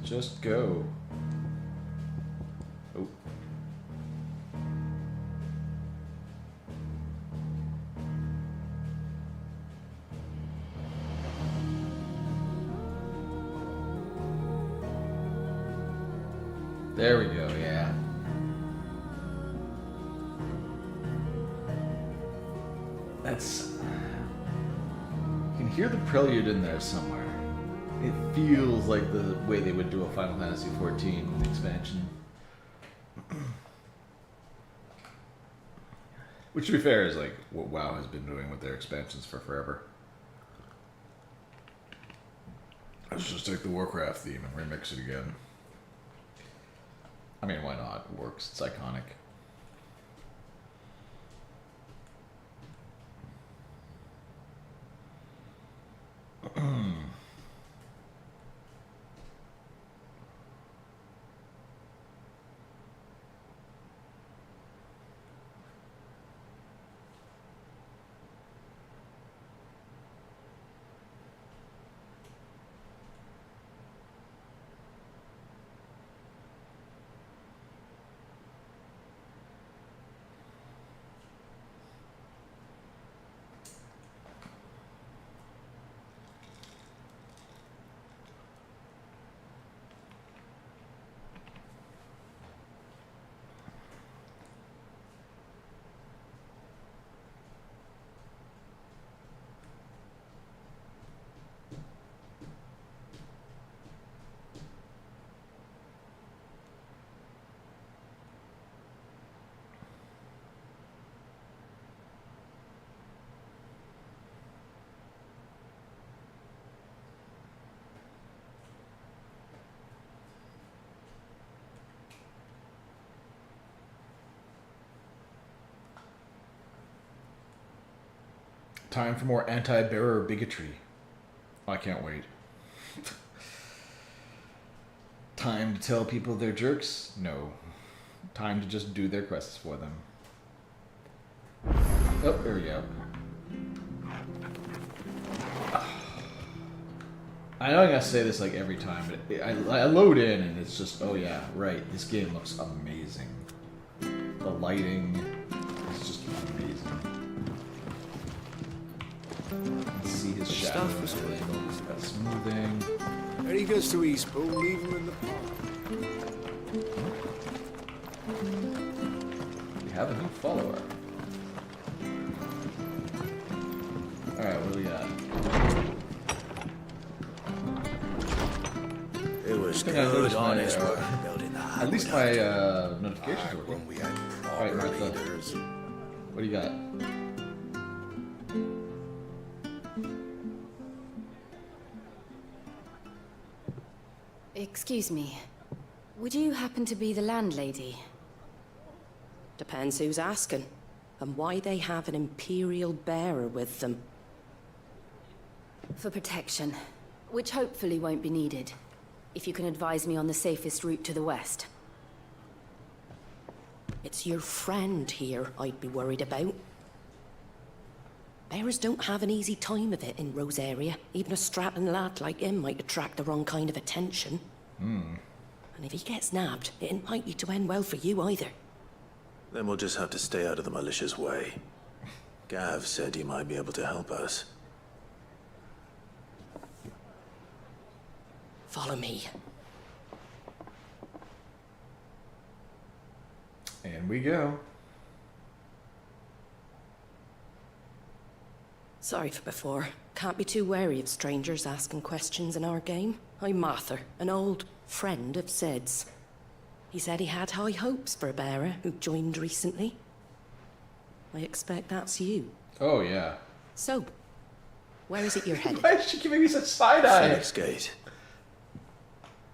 Just go. Oh. There we go, yeah. That's... You can hear the prelude in there somewhere. It feels like the way they would do a Final Fantasy XIV expansion. Which, to be fair, is like what WoW has been doing with their expansions for forever. Let's just take the Warcraft theme and remix it again. I mean, why not? It works. It's iconic. Time for more anti-bearer bigotry. I can't wait. Time to tell people they're jerks? No. Time to just do their quests for them. Oh, there we go. I know I gotta say this like every time, but I load in and it's just, oh yeah, right, this game looks amazing. The lighting is just amazing. See his shadow. Got smoothing. When he goes to East Pool, leave him in the park. We have a new follower. Alright, what do we got? It was good, honest work building the at least my notifications are working. when we had Alright, proper Martha. leaders. What do you got? Excuse me. Would you happen to be the landlady? Depends who's asking, and why they have an Imperial bearer with them. For protection, which hopefully won't be needed. If you can advise me on the safest route to the west. It's your friend here I'd be worried about. Bearers don't have an easy time of it in Rose area. Even a strapping lad like him might attract the wrong kind of attention. And if he gets nabbed, it ain't likely to end well for you either. Then we'll just have to stay out of the malicious way. Gav said he might be able to help us. Follow me. And we go. Sorry for before. Can't be too wary of strangers asking questions in our game. I'm Martha, an old friend of Sid's. He said he had high hopes for a bearer who joined recently. I expect that's you. Oh, yeah. So, where is it you're headed? Why is she giving me such side-eye? Phoenix Gate.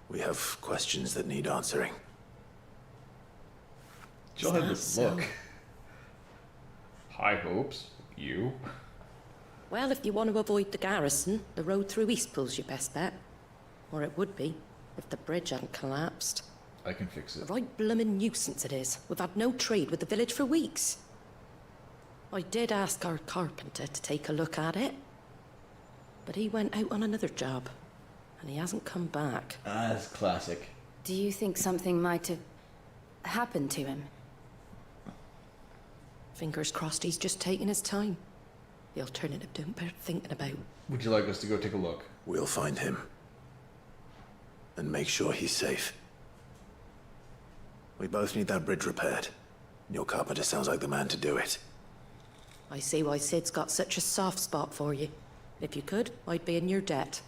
We have questions that need answering. Jill had this so? look. High hopes? You? Well, if you want to avoid the garrison, the road through Eastpool's your best bet. Or it would be, if the bridge hadn't collapsed. I can fix it. A right bloomin' nuisance it is. We've had no trade with the village for weeks. I did ask our carpenter to take a look at it. But he went out on another job. and he hasn't come back. Ah, that's classic. Do you think something might have happened to him? Fingers crossed he's just taking his time. The alternative don't bear thinking about. Would you like us to go take a look? We'll find him. And make sure he's safe. We both need that bridge repaired. Your carpenter sounds like the man to do it. I see why Sid's got such a soft spot for you. If you could, I'd be in your debt.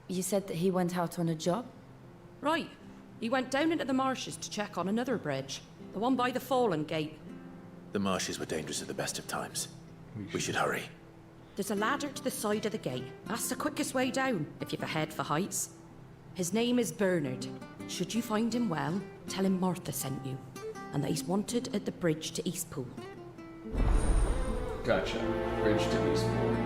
You said that he went out on a job? Right. He went down into the marshes to check on another bridge. The one by the Fallen Gate. The marshes were dangerous at the best of times. We should hurry. There's a ladder to the side of the gate. That's the quickest way down, if you've a head for heights. His name is Bernard. Should you find him well, tell him Martha sent you. And that he's wanted at the bridge to Eastpool. Gotcha. Bridge to Eastport.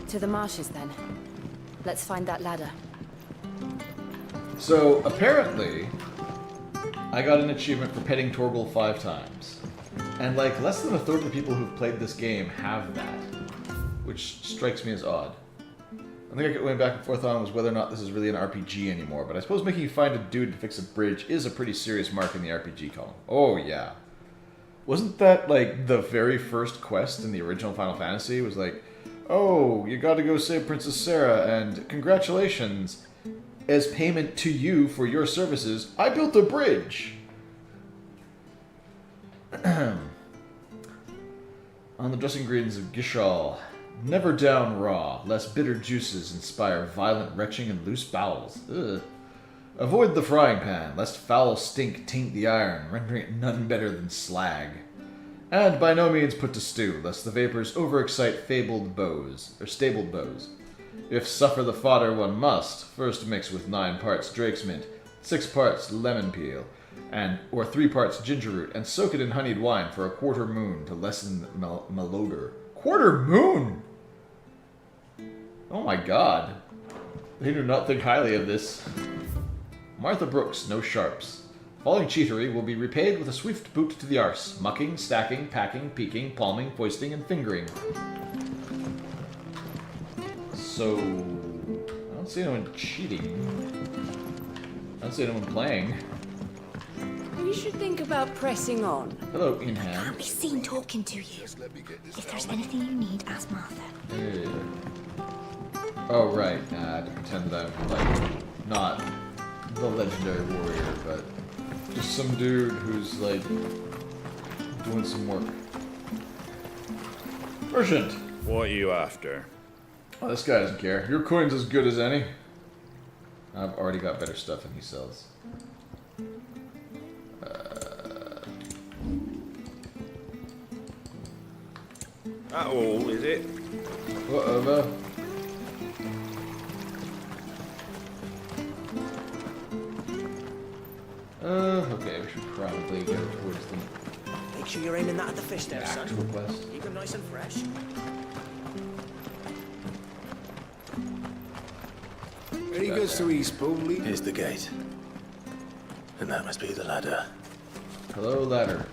To the marshes, then. Let's find that ladder. So, apparently, I got an achievement for petting Torgal 5 times. And, like, less than a third of the people who've played this game have that. Which strikes me as odd. I think I kept going back and forth on was whether or not this is really an RPG anymore, but I suppose making you find a dude to fix a bridge is a pretty serious mark in the RPG column. Oh, yeah. Wasn't that, like, the very first quest in the original Final Fantasy? It was like, oh, you gotta go save Princess Sarah, and congratulations. As payment to you for your services, I built a bridge. On the dressing greens of Gishal. Never down raw, lest bitter juices inspire violent retching and loose bowels. Ugh. Avoid the frying pan, lest foul stink taint the iron, rendering it none better than slag. And by no means put to stew, lest the vapors overexcite stabled bows. If suffer the fodder one must, first mix with 9 parts Drake's mint, 6 parts lemon peel, or 3 parts ginger root, and soak it in honeyed wine for a quarter moon to lessen malodor. Quarter moon! Oh my god. They do not think highly of this. Martha Brooks, no sharps. Falling cheatery will be repaid with a swift boot to the arse. Mucking, stacking, packing, peeking, palming, foisting, and fingering. So... I don't see anyone cheating. I don't see anyone playing. We should think about pressing on. Hello, in hand. Can't be seen talking to you. If there's anything you need, ask Martha. Oh, right. To pretend that I'm, like, not the legendary warrior, but just some dude who's, like, doing some work. Urgent! What are you after? Oh, this guy doesn't care. Your coin's as good as any. I've already got better stuff than he sells. That all, is it? Whatever. Okay, we should probably go towards the Make sure you're aiming that at the fish there, son. actual quest. Keep him nice and fresh. Any goods to Eastpool, Lee? Here's the gate. And that must be the ladder. Hello, ladder.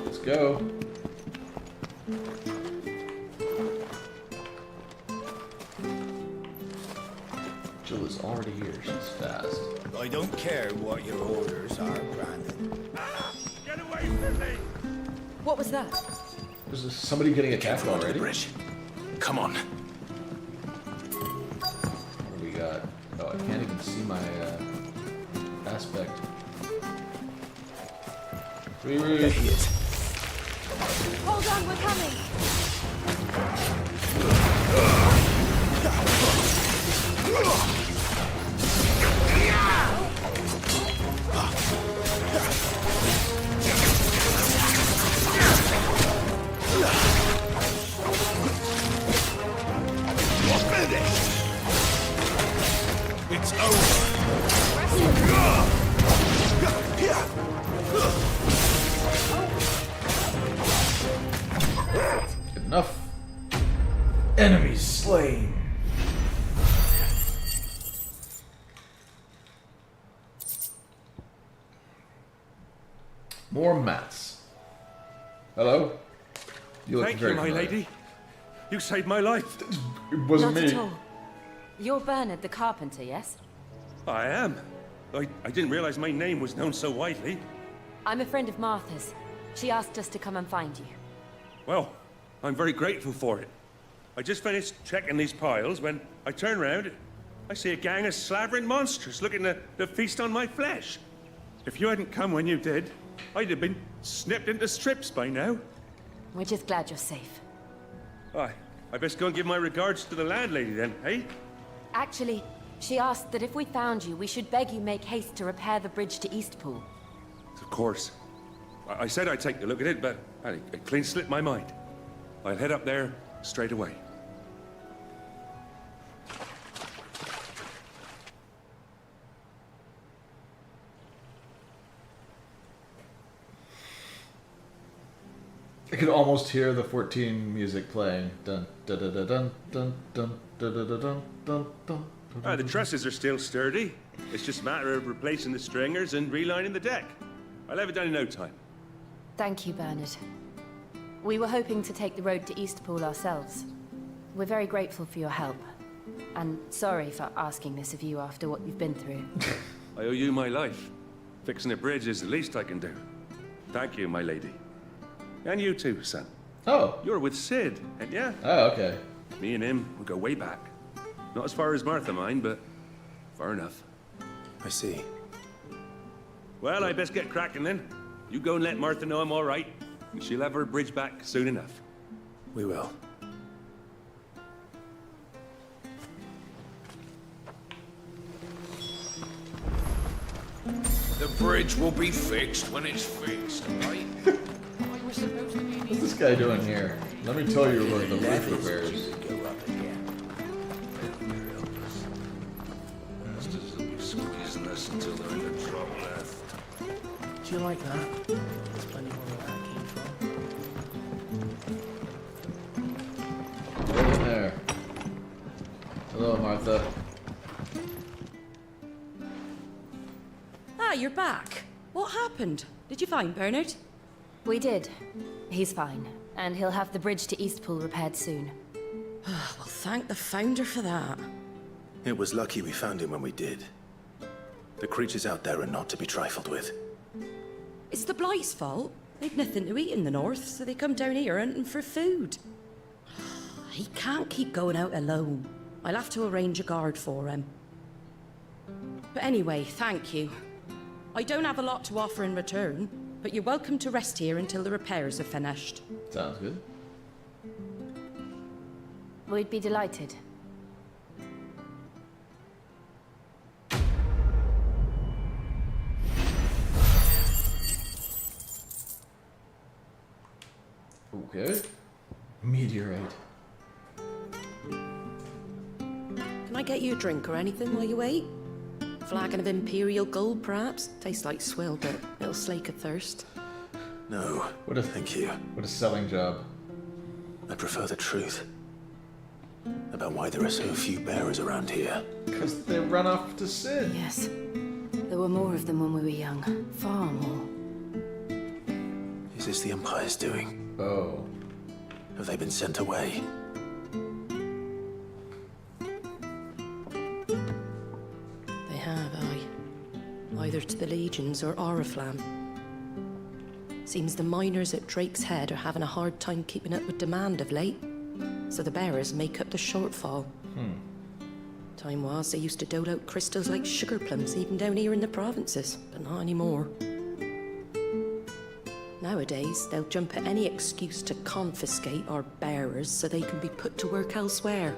Let's go. Jill is already here. She's fast. I don't care what your orders are, Brandon. Get away from me! What was that? Is somebody getting attacked Come on to the already? bridge. Come on. What do we got? Oh, I can't even see my aspect. Get hit. Hold on, we're coming. It's over. Enough. Enemies slain. More mats. You look Thank very you, my familiar. lady. You saved my life. It wasn't Not me. at all. You're Bernard the carpenter, yes? I am. I didn't realize my name was known so widely. I'm a friend of Martha's. She asked us to come and find you. Well, I'm very grateful for it. I just finished checking these piles when I turn round. I see a gang of slavering monsters looking to feast on my flesh. If you hadn't come when you did, I'd have been snipped into strips by now. We're just glad you're safe. I best go and give my regards to the landlady then, eh? Actually, she asked that if we found you, we should beg you make haste to repair the bridge to Eastpool. Of course. I said I'd take a look at it, but it clean slipped my mind. I'll head up there straight away. I could almost hear the 14 music playing. Dun dun dun dun dun dun dun dun dun dun dun. The trusses are still sturdy. It's just a matter of replacing the stringers and relining the deck. I'll have it done in no time. Thank you, Bernard. We were hoping to take the road to Eastpool ourselves. We're very grateful for your help. And sorry for asking this of you after what you've been through. I owe you my life. Fixing a bridge is the least I can do. Thank you, my lady. And you too, son. Oh. You're with Sid, ain't ya? Oh, okay. Me and him, we go way back. Not as far as Martha mine, but far enough. I see. Well, I best get cracking then. You go and let Martha know I'm all right. And she'll have her bridge back soon enough. We will. The bridge will be fixed when it's fixed, right? What's this guy doing here? Let me tell you about the life repairs. Go up again. Bastards will be squeezing us until they're in a drop left. Do you like that? That's plenty more where that came from. Get in there. Hello, Martha. Ah, you're back. What happened? Did you find Bernard? We did. He's fine. And he'll have the bridge to Eastpool repaired soon. Well, thank the Founder for that. It was lucky we found him when we did. The creatures out there are not to be trifled with. It's the Blight's fault. They've nothing to eat in the north, so they come down here hunting for food. He can't keep going out alone. I'll have to arrange a guard for him. But anyway, thank you. I don't have a lot to offer in return, but you're welcome to rest here until the repairs are finished. Sounds good. We'd be delighted. Okay. Meteorite. Can I get you a drink or anything while you wait? Flagon of Imperial Gold, perhaps? Tastes like swill, but it'll slake a thirst. No, What a thank you. What a selling job. I prefer the truth. About why there are so few bearers around here. Because they run off to Sid. Yes. There were more of them when we were young. Far more. Is this the Empire's doing? Oh. Have they been sent away? They have, aye. Either to the Legions or Oriflamme. Seems the miners at Drake's Head are having a hard time keeping up with demand of late, so the bearers make up the shortfall. Time was, they used to dole out crystals like sugar plums even down here in the provinces, but not anymore. Nowadays, they'll jump at any excuse to confiscate our bearers so they can be put to work elsewhere.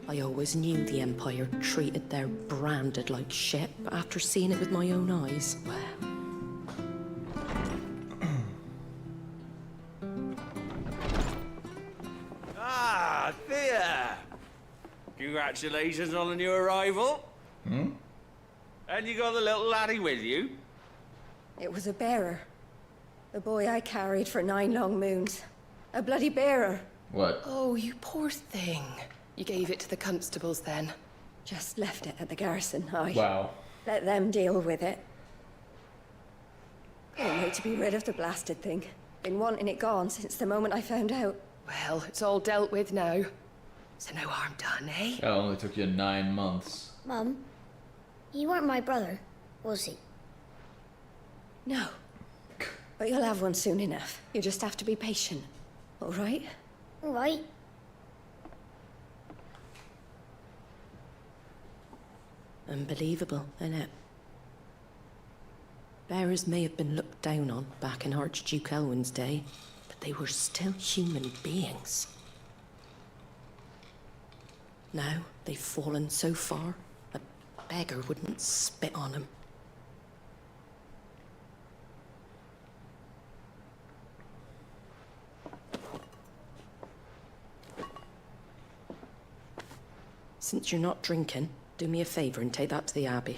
I always knew the Empire treated their branded like shit, but after seeing it with my own eyes, well... Ah, Thea! Congratulations on the new arrival. Hmm? And you got the little laddie with you? It was a bearer. The boy I carried for 9 long moons. A bloody bearer. What? Oh, you poor thing. You gave it to the constables then? Just left it at the garrison, I. Wow. Let them deal with it. Couldn't wait to be rid of the blasted thing. Been wanting it gone since the moment I found out. Well, it's all dealt with now. So no harm done, eh? That only took you 9 months. Mum, you weren't my brother, was he? No. But you'll have one soon enough. You just have to be patient. All right? All right. Unbelievable, innit? Bearers may have been looked down on back in Archduke Elwin's day, but they were still human beings. Now they've fallen so far, a beggar wouldn't spit on them. Since you're not drinking, do me a favour and take that to the Abbey.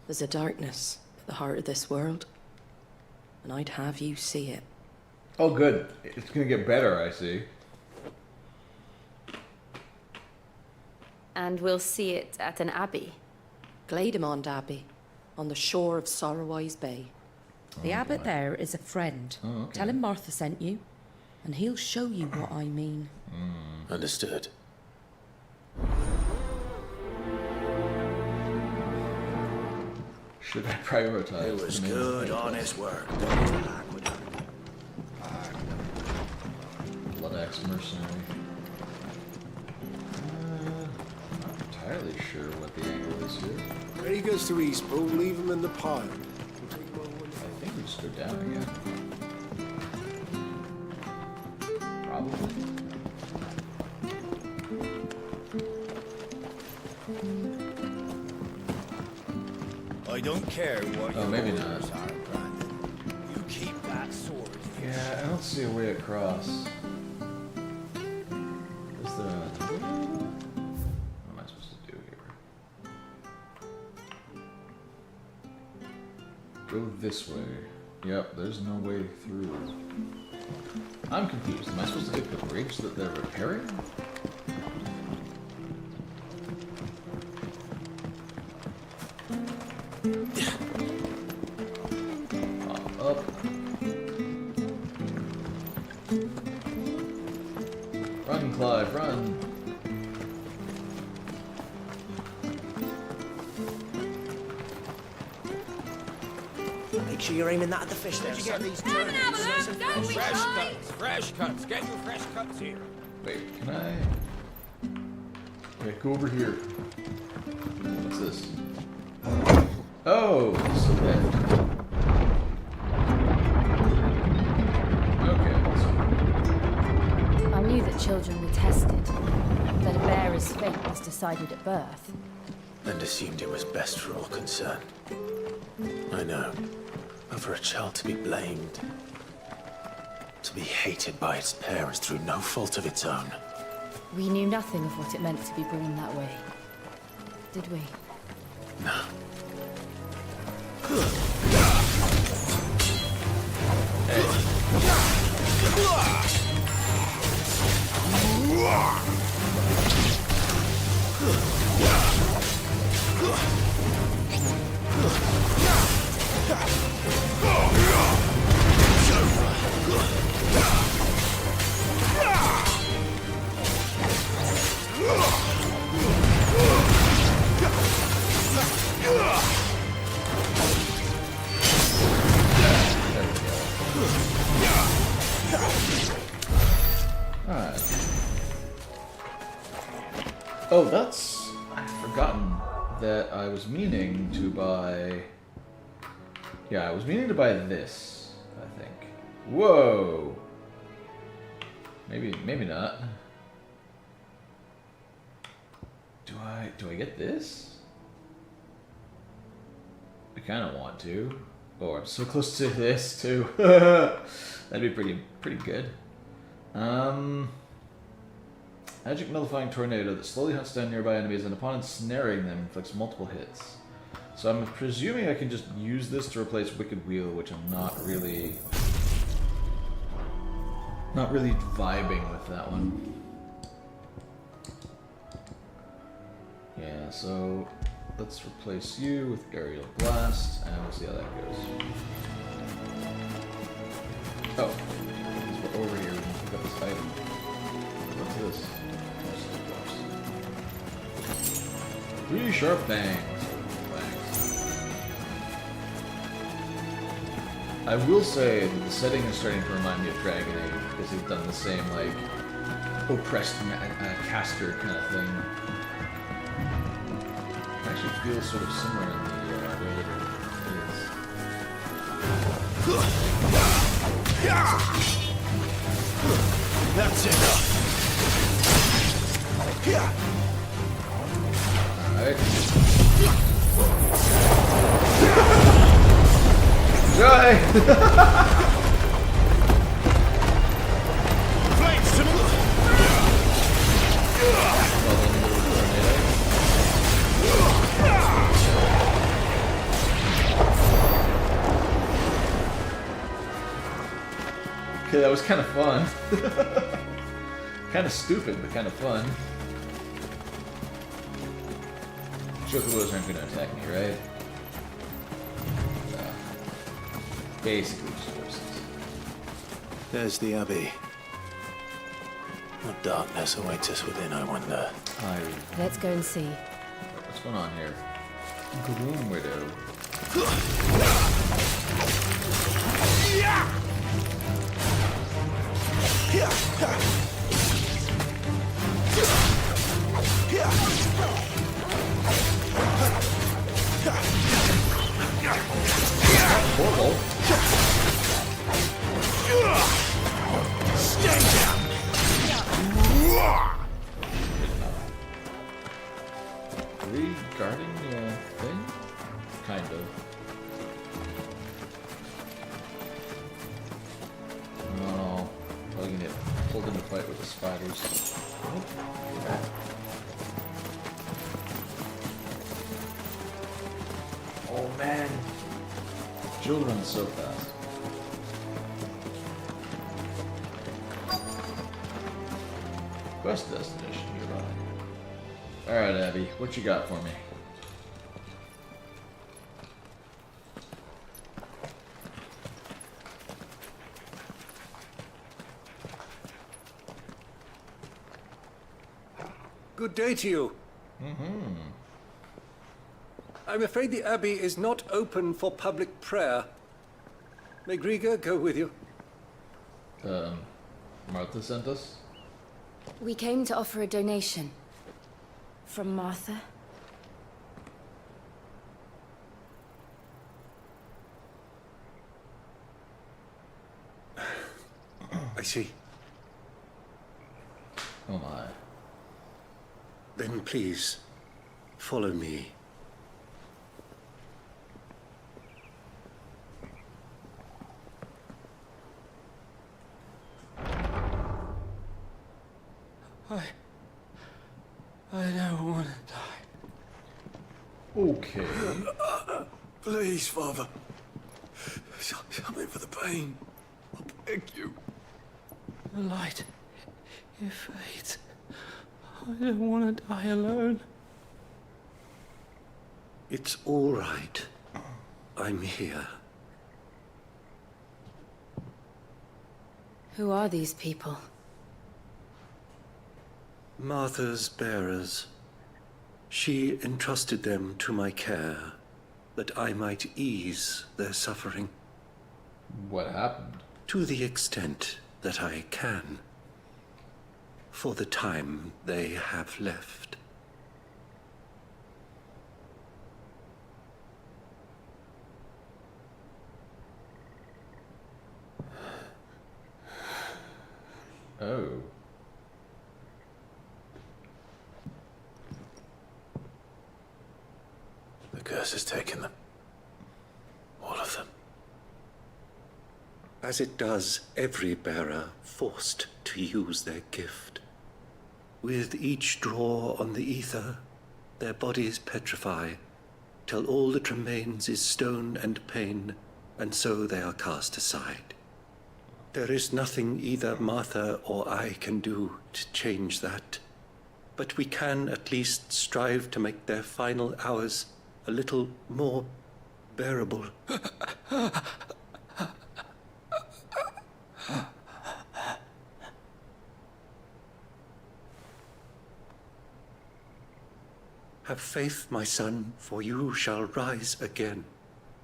There's a darkness at the heart of this world, and I'd have you see it. Oh, good. It's gonna get better, I see. And we'll see it at an abbey. Glademond Abbey, on the shore of Sorrowwise Bay. The abbot there is a friend. Oh, okay. Tell him Martha sent you, and he'll show you what I mean. Understood. Should I prioritize? It was the main good, thing? honest work. Blood Axe Mercenary. Not entirely sure what the angle is here. When he goes to Eastpool, leave him in the pile. I think we just go down again. Probably. I don't care what Oh, maybe not. orders are, Brandon. You keep that sword. Yeah, I don't see a way across. Is there a... What am I supposed to do here? Go this way. Yep, there's no way through. I'm confused. Am I supposed to take the bridge that they're repairing? Up. Run, Clive, run. Make sure you're aiming that at the fish there. Did you get these turnips? Fresh cuts, fresh cuts. Get your fresh cuts here. Wait, can I... Okay, go over here. What's this? Oh, it's a lift. Okay, I knew that children were tested, that a bearer's fate was decided at birth. And assumed it was best for all concerned. I know. But for a child to be blamed, to be hated by its parents through no fault of its own. We knew nothing of what it meant to be born that way, did we? No. Alright. Oh, that's... I've forgotten that I was meaning to buy... Yeah, I was meaning to buy this, I think. Whoa! Maybe not. Do I get this? I kind of want to. Oh, I'm so close to this too. That'd be pretty good. Magic nullifying tornado that slowly hunts down nearby enemies and upon ensnaring them inflicts multiple hits. So I'm presuming I can just use this to replace Wicked Wheel, which I'm not really vibing with that one. Yeah, so let's replace you with Aerial Blast and we'll see how that goes. Oh. over here and pick up this item. What's this? Three sharp fangs. I will say that the setting is starting to remind me of Dragon Age because they've done the same like oppressed caster kind of thing. It actually feels sort of similar in the way that it is. That's enough. Alright. Try! Flames to move. Okay, that was kind of fun. Kind of stupid, but kind of fun. Chocobos aren't going to attack me, right? Basically just horses. There's the Abbey. What darkness awaits us within, I wonder. Let's go and see. What's going on here? Gloom Widow. Horrible. Stay down. Regarding the thing? Kind of. No. Probably gonna get pulled in the fight with the spiders. Oh man. Jill runs so fast. Quest destination nearby. Alright, Abby, what you got for me? Good day to you. I'm afraid the Abbey is not open for public prayer. May Grieger go with you? Martha sent us? We came to offer a donation. From Martha? I see. Oh my. Then please, follow me. I don't want to die. Okay. Please, Father. Something for the pain. I beg you. The light, it fades. I don't want to die alone. It's all right. I'm here. Who are these people? Martha's bearers. She entrusted them to my care, that I might ease their suffering. What happened? To the extent that I can. For the time they have left. Oh. The curse has taken them. All of them. As it does every bearer forced to use their gift. With each draw on the ether, their bodies petrify, till all that remains is stone and pain, and so they are cast aside. There is nothing either Martha or I can do to change that, but we can at least strive to make their final hours a little more bearable. Have faith, my son, for you shall rise again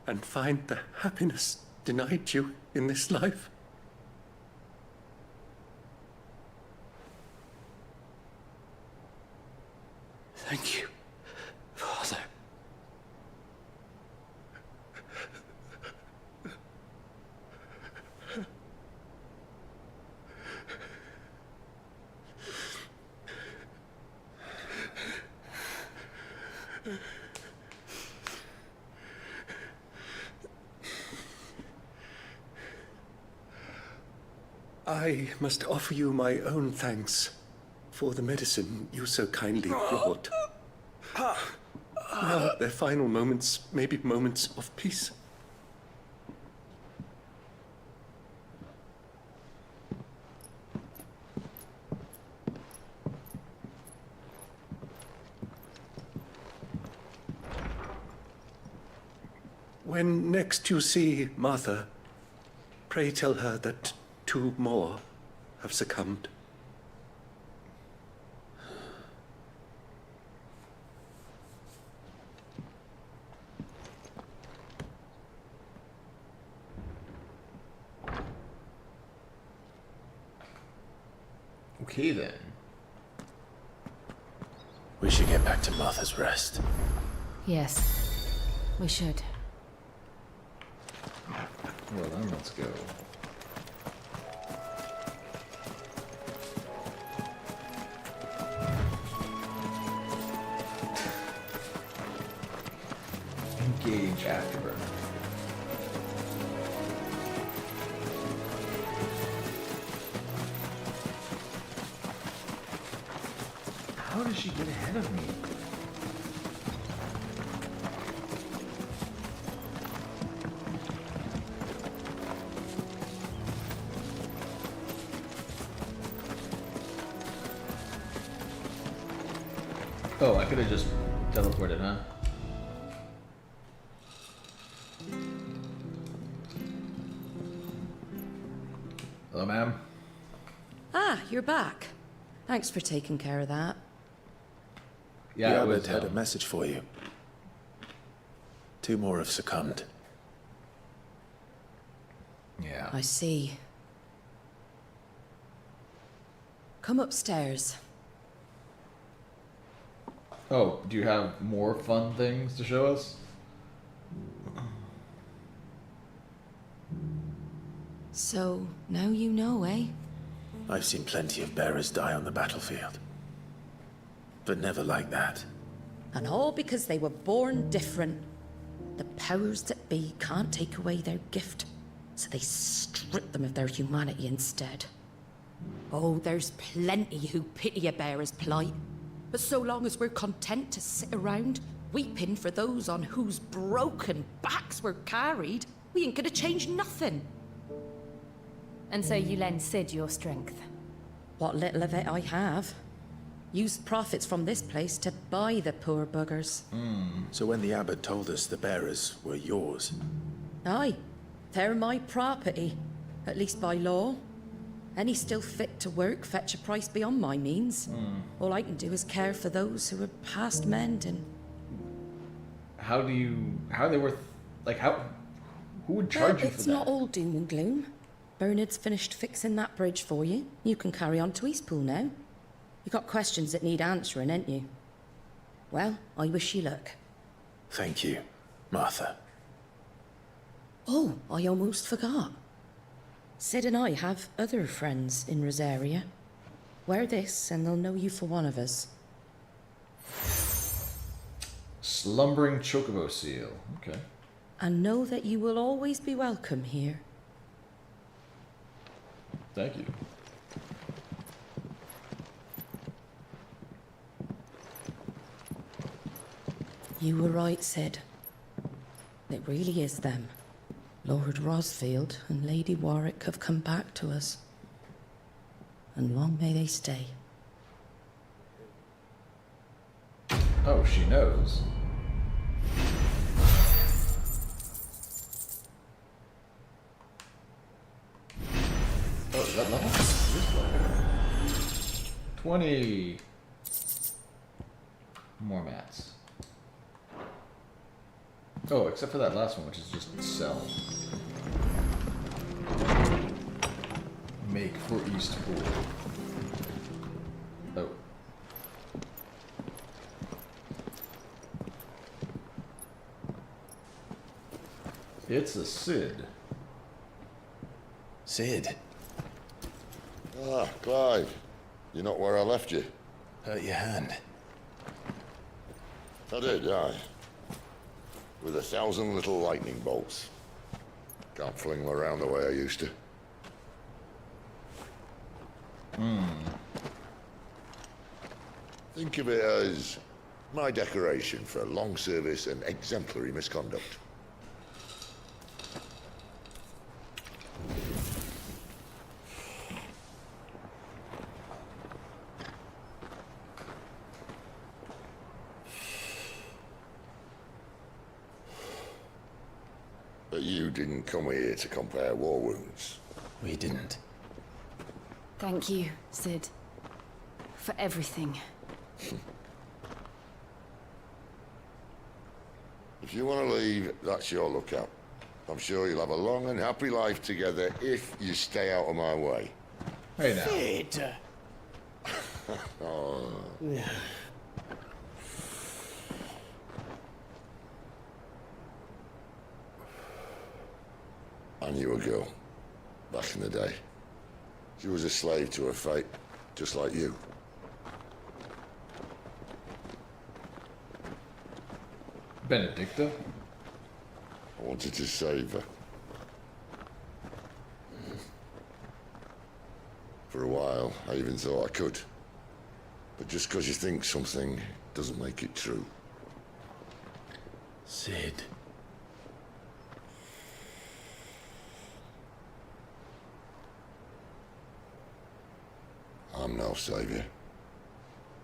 and find the happiness denied you in this life. Thank you, Father. I must offer you my own thanks for the medicine you so kindly brought. Now, their final moments may be moments of peace. When next you see Martha, pray tell her that 2 more have succumbed. Okay then. We should get back to Martha's Rest. Yes, we should. Well then, let's go. Engage Afterburner. How did she get ahead of me? Oh, I could have just teleported, huh? Hello, ma'am. Ah, you're back. Thanks for taking care of that. Yeah, Yeah, the it abbot was, had a message for you. 2 more have succumbed. Yeah. I see. Come upstairs. Oh, do you have more fun things to show us? So, now you know, eh? I've seen plenty of bearers die on the battlefield. But never like that. And all because they were born different. The powers that be can't take away their gift, so they strip them of their humanity instead. Oh, there's plenty who pity a bearer's plight. But so long as we're content to sit around, weeping for those on whose broken backs we're carried, we ain't gonna change nothing. And so you lend Sid your strength. What little of it I have. Used profits from this place to buy the poor buggers. So when the abbot told us the bearers were yours, Aye, they're my property, at least by law. Any still fit to work fetch a price beyond my means. All I can do is care for those who are past mending. How are they worth, like, who would charge you for It's that? not all doom and gloom. Bernard's finished fixing that bridge for you. You can carry on to Eastpool now. You got questions that need answering, ain't you? Well, I wish you luck. thank you, Martha. Oh, I almost forgot. Sid and I have other friends in Rosaria. Wear this and they'll know you for one of us. Slumbering chocobo seal. Okay. And know that you will always be welcome here. Thank you. You were right, Sid. It really is them. Lord Rosfield and Lady Warwick have come back to us. And long may they stay. Oh, she knows. Oh, is that level? This level. 20 more mats. Oh, except for that last one, which is just sell. Make for East Pool. Oh. It's a Sid. Sid, Ah, Clive. You're not where I left you. hurt your hand. I did, aye. With 1,000 little lightning bolts. Can't fling them around the way I used to. Think of it as my decoration for long service and exemplary misconduct. But you didn't come here to compare war wounds. We didn't. Thank you, Sid. For everything. If you want to leave, that's your lookout. I'm sure you'll have a long and happy life together if you stay out of my way. Hey now. Sid! Oh. I knew a girl, back in the day. She was a slave to her fate, just like you. Benedicta? I wanted to save her. For a while, I even thought I could. But just because you think something doesn't make it true. Sid. I'm no savior.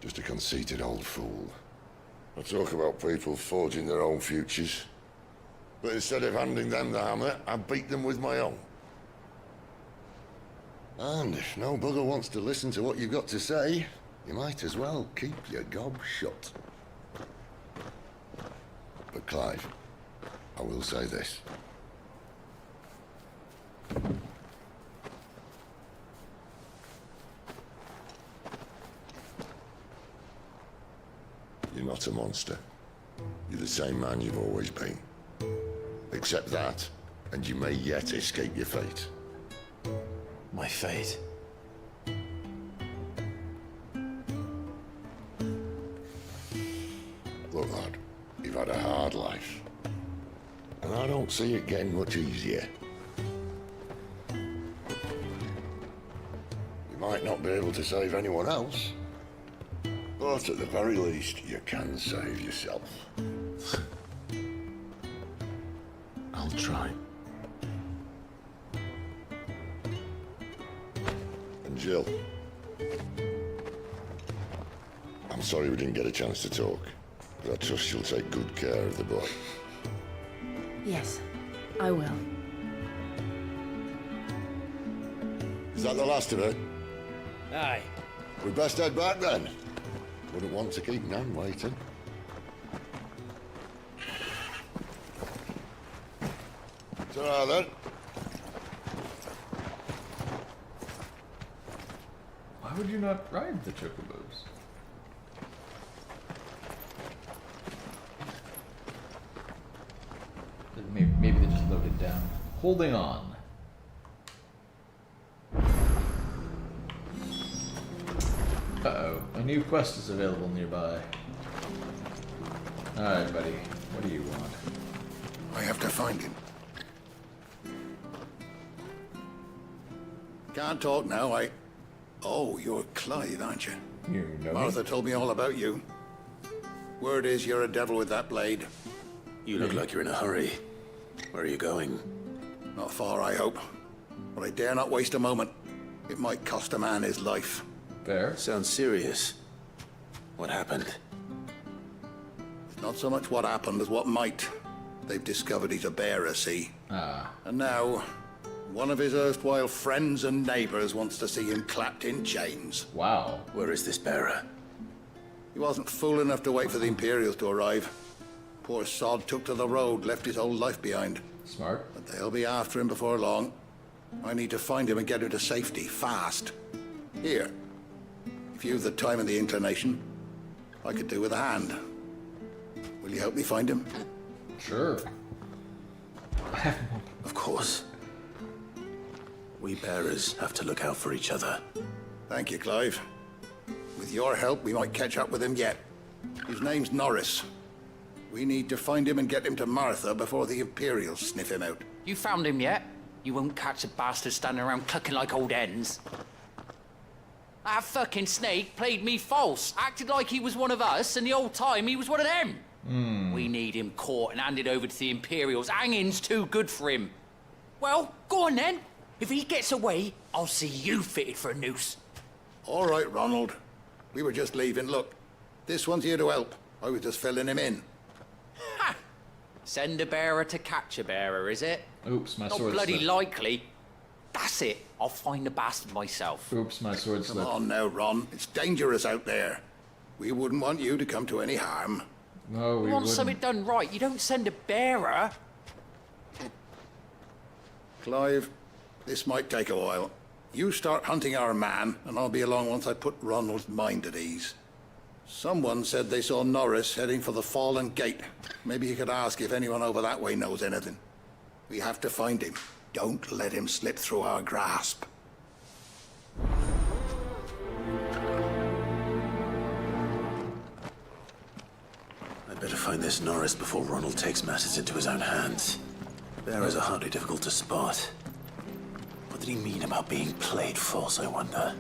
Just a conceited old fool. I talk about people forging their own futures. But instead of handing them the hammer, I beat them with my own. And if no bugger wants to listen to what you've got to say, you might as well keep your gob shut. But Clive, I will say this. You're not a monster. You're the same man you've always been. Accept that, and you may yet escape your fate. My fate. Look, lad, you've had a hard life. And I don't see it getting much easier. You might not be able to save anyone else, but at the very least, you can save yourself. I'll try. And Jill, I'm sorry we didn't get a chance to talk, but I trust you'll take good care of the boy. Yes, I will. Is that the last of it? Aye. We best head back then. Wouldn't want to keep Nan waiting. Ta-ra then. Why would you not ride the chocobos? Maybe they just loaded down. Holding on. Uh-oh. A new quest is available nearby. Alright, buddy. What do you want? I have to find him. Can't talk now, Oh, you're Clive, aren't you? You know Martha me? told me all about you. Word is you're a devil with that blade. You look like you're in a hurry. Where are you going? Not far, I hope. But I dare not waste a moment. It might cost a man his life. Fair. Sounds serious. What happened? It's not so much what happened as what might. They've discovered he's a bearer, see? Ah. And now, one of his erstwhile friends and neighbors wants to see him clapped in chains. Wow. Where is this bearer? He wasn't fool enough to wait for the Imperials to arrive. Poor sod took to the road, left his whole life behind. Smart. But they'll be after him before long. I need to find him and get him to safety, fast. Here. If you've the time and the inclination, I could do with a hand. Will you help me find him? Sure. Of course. We bearers have to look out for each other. Thank you, Clive. With your help, we might catch up with him yet. His name's Norris. We need to find him and get him to Martha before the Imperials sniff him out. You found him yet? You won't catch a bastard standing around clucking like old hens. That fucking snake played me false, acted like he was one of us, and the whole time he was one of them. We need him caught and handed over to the Imperials. Hanging's too good for him. Well, go on then. If he gets away, I'll see you fitted for a noose. All right, Ronald. We were just leaving. Look, this one's here to help. I was just filling him in. Ha! Send a bearer to catch a bearer, is it? Oops, my Not sword bloody slipped. likely. That's it. I'll find the bastard myself. Oops, my sword Come slipped. on now, Ron. It's dangerous out there. We wouldn't want you to come to any harm. No, we You want wouldn't. something done right, you don't send a bearer. Clive, this might take a while. You start hunting our man, and I'll be along once I put Ronald's mind at ease. Someone said they saw Norris heading for the Fallen Gate. Maybe you could ask if anyone over that way knows anything. We have to find him. Don't let him slip through our grasp. I'd better find this Norris before Ronald takes matters into his own hands. Bearers are hardly difficult to spot. What did he mean about being played false, I wonder?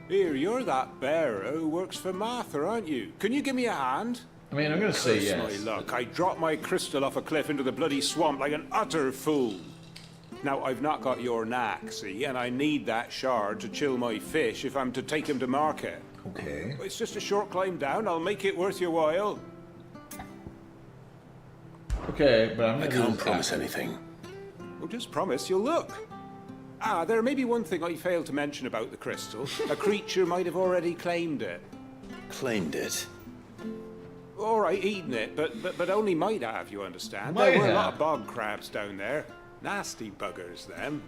Here, you're that bearer who works for Martha, aren't you? Can you give me a hand? I mean, I'm gonna say Curse yes. my luck. I dropped my crystal off a cliff into the bloody swamp like an utter fool. Now, I've not got your knack, see, and I need that shard to chill my fish if I'm to take him to market. Okay. It's just a short climb down. I'll make it worth your while. Okay, but I'm I gonna do can't this promise after. anything. Well, just promise you'll look. Ah, there may be one thing I failed to mention about the crystal. A creature might have already claimed it. Claimed it? All right, eaten it, but only might have, you understand? Might There were a lot have. of bog crabs down there. Nasty buggers, them.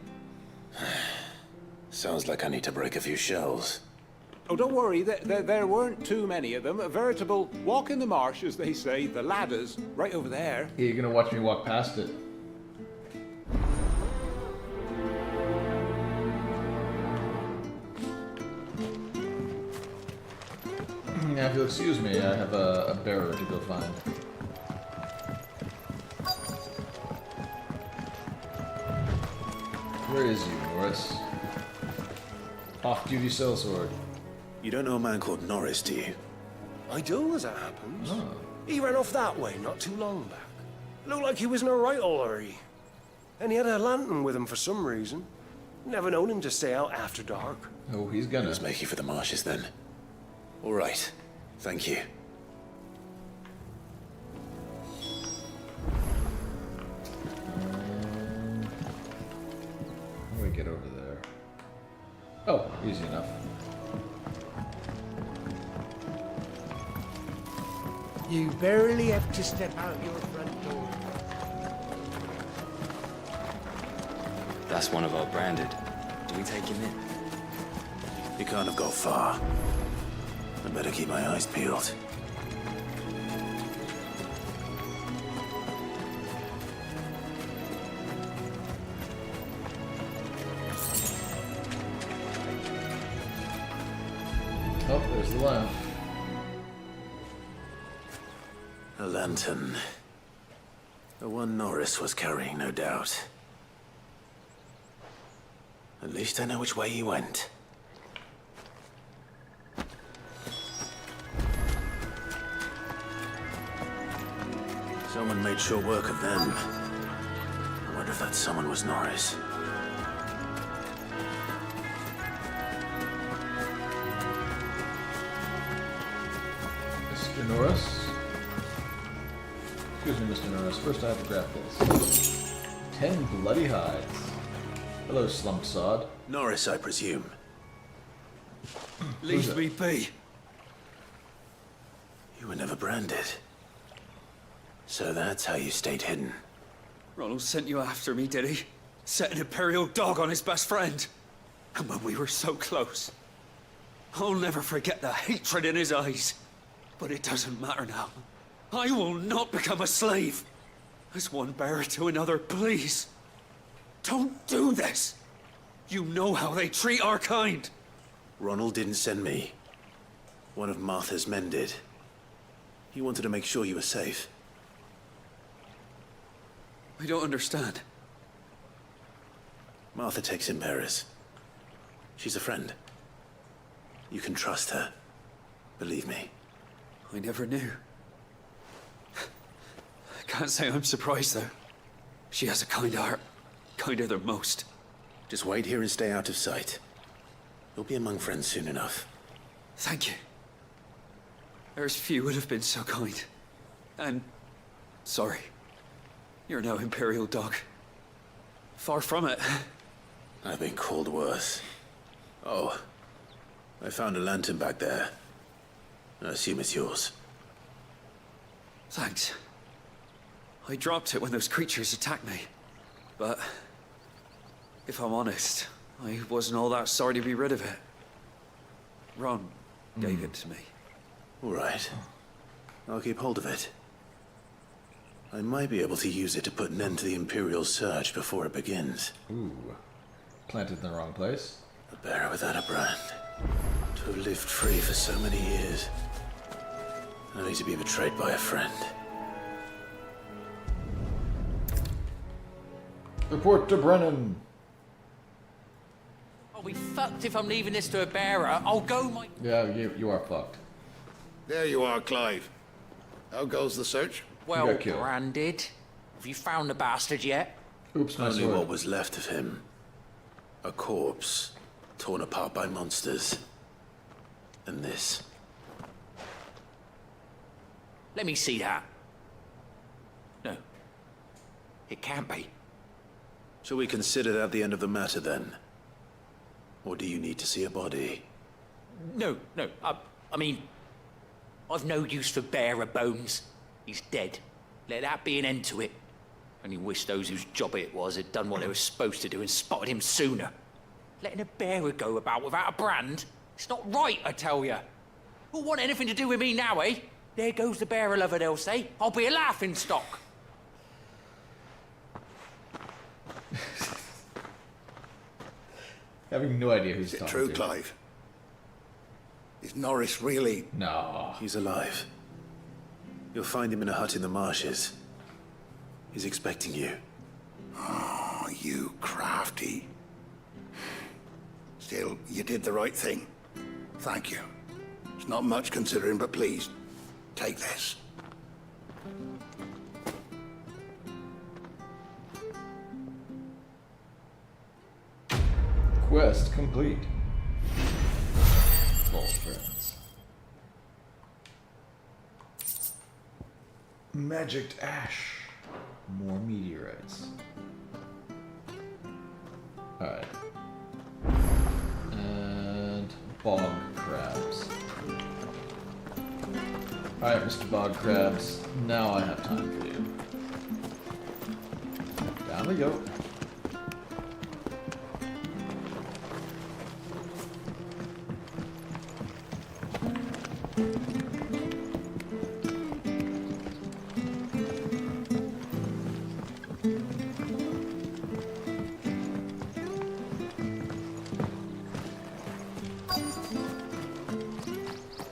Sounds like I need to break a few shells. Oh, don't worry, there weren't too many of them. A veritable walk in the marsh, as they say, the ladders, right over there. Yeah, you're gonna watch me walk past it. Yeah, if you'll excuse me, I have a bearer to go find. Where is you, Norris? Off-duty sellsword. You don't know a man called Norris, do you? I do, as it happens. Oh. He ran off that way not too long back. Looked like he was in a right old hurry. And he had a lantern with him for some reason. Never known him to stay out after dark. Oh, he's gonna. Let's make you for the marshes then. All right. Thank you. How do we get over there? Oh, easy enough. You barely have to step out your front door. That's one of our branded. Do we take him in? He can't have got far. I better keep my eyes peeled. Oh, there's the lamp. A lantern. The one Norris was carrying, no doubt. At least I know which way he went. Someone made short work of them. I wonder if that someone was Norris. Mr. Norris? Excuse me, Mr. Norris. First I have to grab this. 10 bloody hides. Hello, slump sod. Norris, I presume. Leave me be. You were never branded. So that's how you stayed hidden. Ronald sent you after me, did he? Set an Imperial dog on his best friend. And when we were so close, I'll never forget the hatred in his eyes. But it doesn't matter now. I will not become a slave. As one bearer to another, please. Don't do this. You know how they treat our kind. Ronald didn't send me. One of Martha's men did. He wanted to make sure you were safe. I don't understand. Martha takes in bearers. She's a friend. You can trust her. Believe me. I never knew. I can't say I'm surprised, though. She has a kind heart. Kinder than most. Just wait here and stay out of sight. You'll be among friends soon enough. Thank you. There's few would have been so kind. And... sorry. You're no Imperial dog. Far from it. I've been called worse. Oh. I found a lantern back there. I assume it's yours. Thanks. I dropped it when those creatures attacked me. But... if I'm honest, I wasn't all that sorry to be rid of it. Ron gave it to me. All right. I'll keep hold of it. I might be able to use it to put an end to the Imperial surge before it begins. Ooh. Planted in the wrong place. A bearer without a brand. To have lived free for so many years. Only to be betrayed by a friend. Report to Brennan. I'll be fucked if I'm leaving this to a bearer. I'll go my... Yeah, you are fucked. There you are, Clive. How goes the search? Well, branded. Have you found the bastard yet? Oops, my Only sword. what was left of him. A corpse, torn apart by monsters. And this. Let me see that. No. It can't be. Shall we consider that the end of the matter, then? Or do you need to see a body? No. I mean... I've no use for bearer bones. He's dead. Let that be an end to it. Only wish those whose job it was had done what they were supposed to do and spotted him sooner. Letting a bearer go about without a brand? It's not right, I tell you. Who'll want anything to do with me now, eh? There goes the bearer lover, they'll say. I'll be a laughing stock. Having no idea who's Is it talking true, to. Clive? Is Norris really... No. He's alive. You'll find him in a hut in the marshes. He's expecting you. Oh, you crafty. Still, you did the right thing. Thank you. It's not much considering, but please, take this. Quest complete. False friends. Magicked ash. More meteorites. Alright. And bog crabs. Alright, Mr. Bog Crabs. Now I have time for you. Down we go.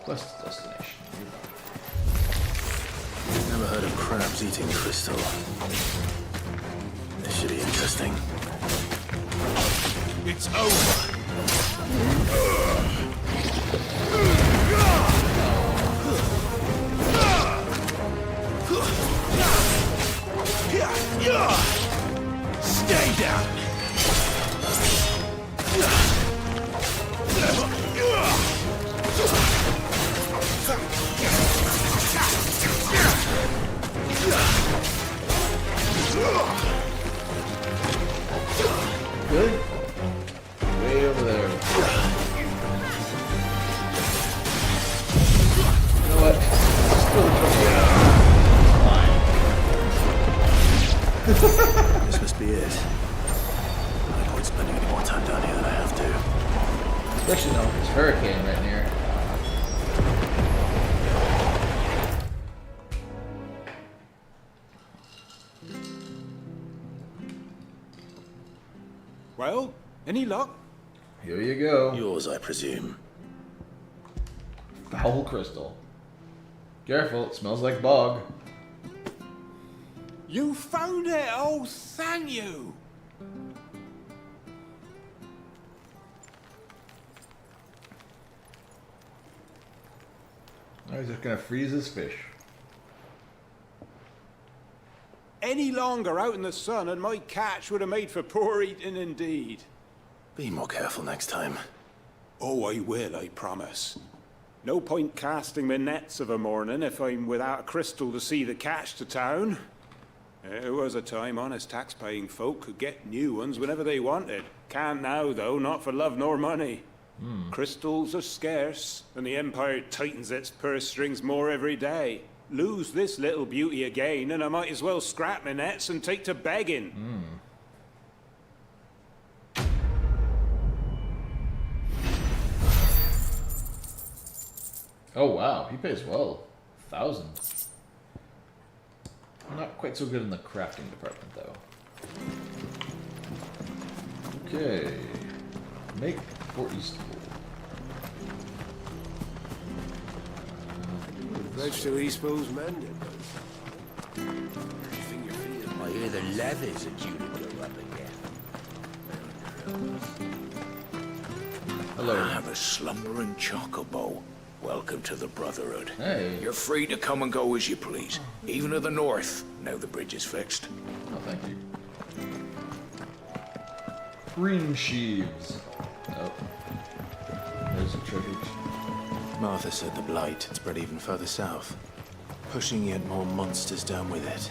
Quest destination. Never heard of crabs eating crystal. This should be interesting. It's over. Stay down. Really? Way over there. You know what? Especially now with this hurricane right near. Well, any luck? Here you go. Yours, I presume. Foul crystal. Careful, it smells like bog. You found it! Oh, thank you! Now he's just gonna freeze his fish. Any longer out in the sun and my catch would have made for poor eating indeed. Be more careful next time. Oh, I will, I promise. No point casting my nets of a morning if I'm without a crystal to see the catch to town. There was a time honest tax-paying folk could get new ones whenever they wanted. Can't now, though, not for love nor money. Crystals are scarce, and the Empire tightens its purse strings more every day. Lose this little beauty again, and I might as well scrap my nets and take to begging. Oh wow, he pays well. 1,000. Not quite so good in the crafting department though. Okay. Make for Eastpool. Bridge to Eastpool's mended. I hear the levies are due to go up again. Hello. I'm a slumbering chocobo. Welcome to the Brotherhood. Hey. You're free to come and go as you please, even to the north, now the bridge is fixed. Oh, thank you. Green sheaves. Oh. There's a treasure. Martha said the blight had spread even further south, pushing yet more monsters down with it.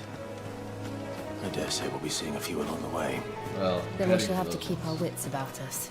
I dare say we'll be seeing a few along the way. Well, then we shall have to keep our wits about us.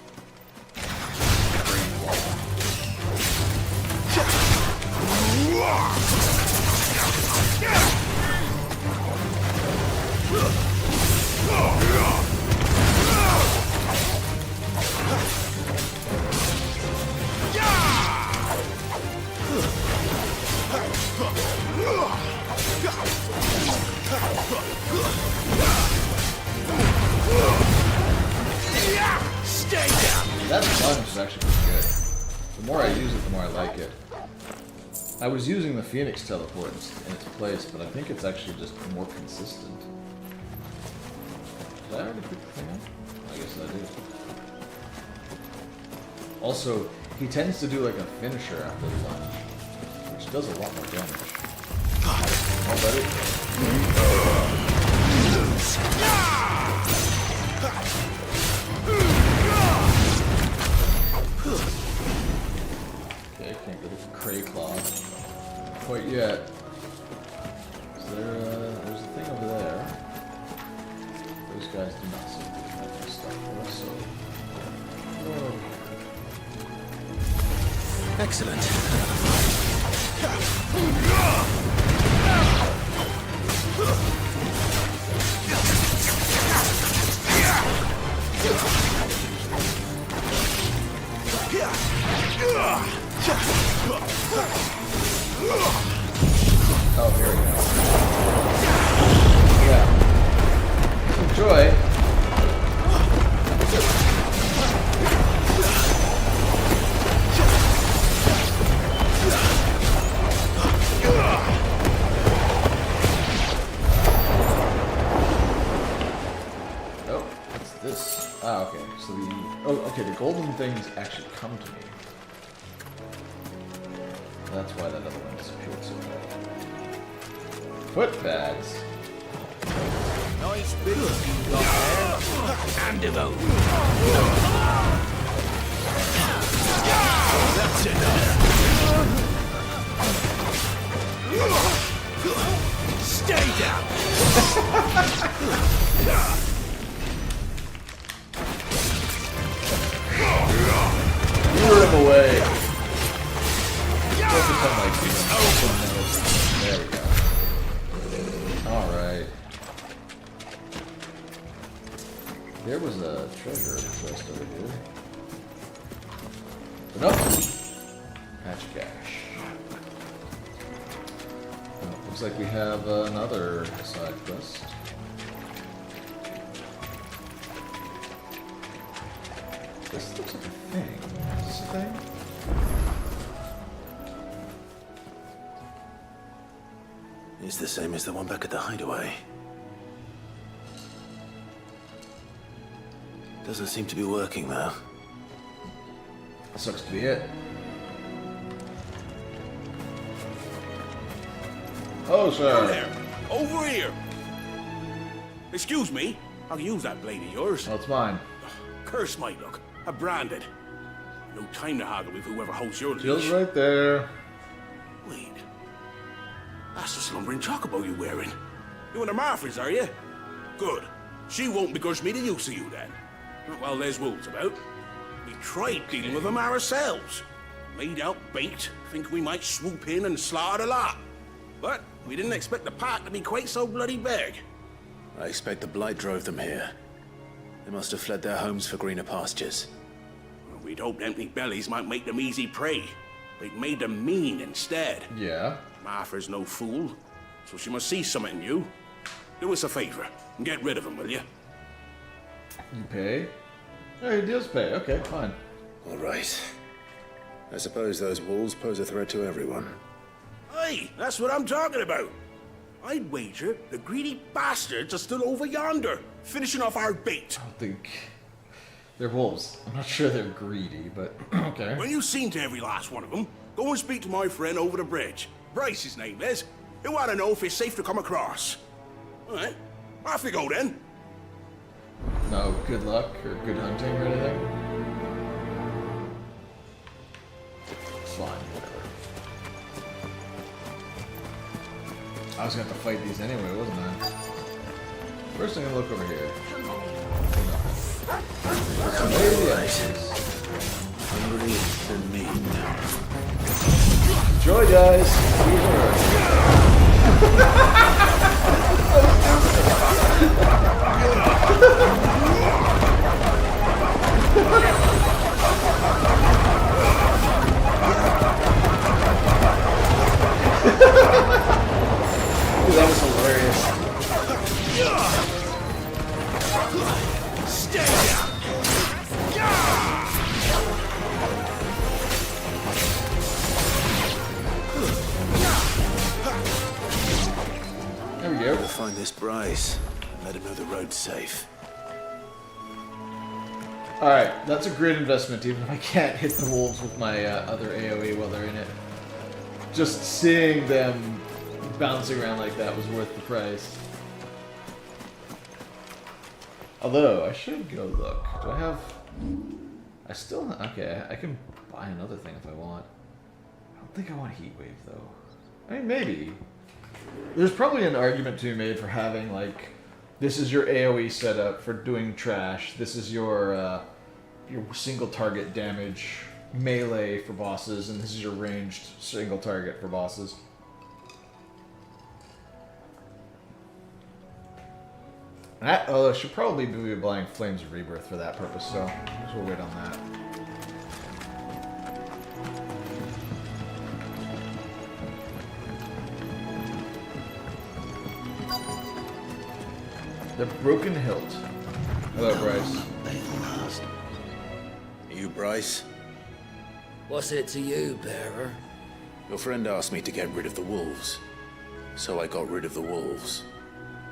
Stay down! That sponge is actually pretty good. The more I use it, the more I like it. I was using the Phoenix teleport in its place, but I think it's actually just more consistent. Did I already pick the thing up? I guess I did. Also, he tends to do like a finisher after the lunge, which does a lot more damage. Oh, buddy. Okay, can't go to Cray Claw quite yet. Is there, there's a thing over there. Those guys do not seem to be making stuff for us, so... Oh. Excellent. Oh, here we go. Yeah. Enjoy. Oh, what's this? Ah, okay. So the... Oh, okay, the golden things actually come to me. That's why that other one disappeared so bad. Foot bags. Nice bit of you got there. And devote. That's enough. Stay down. Lure him away. There we go. Alright. There was a treasure chest over here. Open up. Patch cash. Oh, looks like we have another side quest. This looks like a thing. Is this a thing? It's the same as the one back at the hideaway. Doesn't seem to be working, though. That sucks to be it. Oh, sir. Over there. Over here. Excuse me. I'll use that blade of yours. Oh, it's mine. Curse my luck. I'm branded. No time to haggle with whoever holds your Jill's leash. right there. Wait. That's the slumbering chocobo you're wearing. You one of Martha's, are you? Good. She won't begrudge me the use of you then. Not while there's wolves about. We tried dealing with them ourselves. Laid out bait, think we might swoop in and slaughter the lot. But we didn't expect the pack to be quite so bloody big. I expect the blight drove them here. They must have fled their homes for greener pastures. Well, we'd hoped empty bellies might make them easy prey. But it made them mean instead. Yeah. Martha's no fool, so she must see something in you. Do us a favor and get rid of them, will you? You pay? Oh, he does pay. Okay, fine. All right. I suppose those wolves pose a threat to everyone. Hey, that's what I'm talking about. I'd wager the greedy bastards are still over yonder, finishing off our bait. I don't think they're wolves. I'm not sure they're greedy, but okay. When you've seen to every last one of them, go and speak to my friend over the bridge. Bryce, his name is. He'll want to know if it's safe to come across. All right, off you go then. No good luck or good hunting or anything? It's fine, whatever. I was gonna have to fight these anyway, wasn't I? First I'm gonna look over here. Hungry and mean. Enjoy, guys. That was hilarious. Stay down. There we go. We'll find this Bryce and let him know the road's safe. Alright, that's a great investment, even if I can't hit the wolves with my other AoE while they're in it. Just seeing them bouncing around like that was worth the price. Although, I should go look. Do I have... I still... Okay, I can buy another thing if I want. I don't think I want Heatwave, though. I mean, maybe. There's probably an argument to be made for having, like, this is your AoE setup for doing trash. This is your single target damage melee for bosses, and this is your ranged single target for bosses. I should probably be buying Flames of Rebirth for that purpose, so we'll wait on that. The Broken Hilt. Hello, Bryce. You, Bryce? What's it to you, bearer? Your friend asked me to get rid of the wolves. So I got rid of the wolves.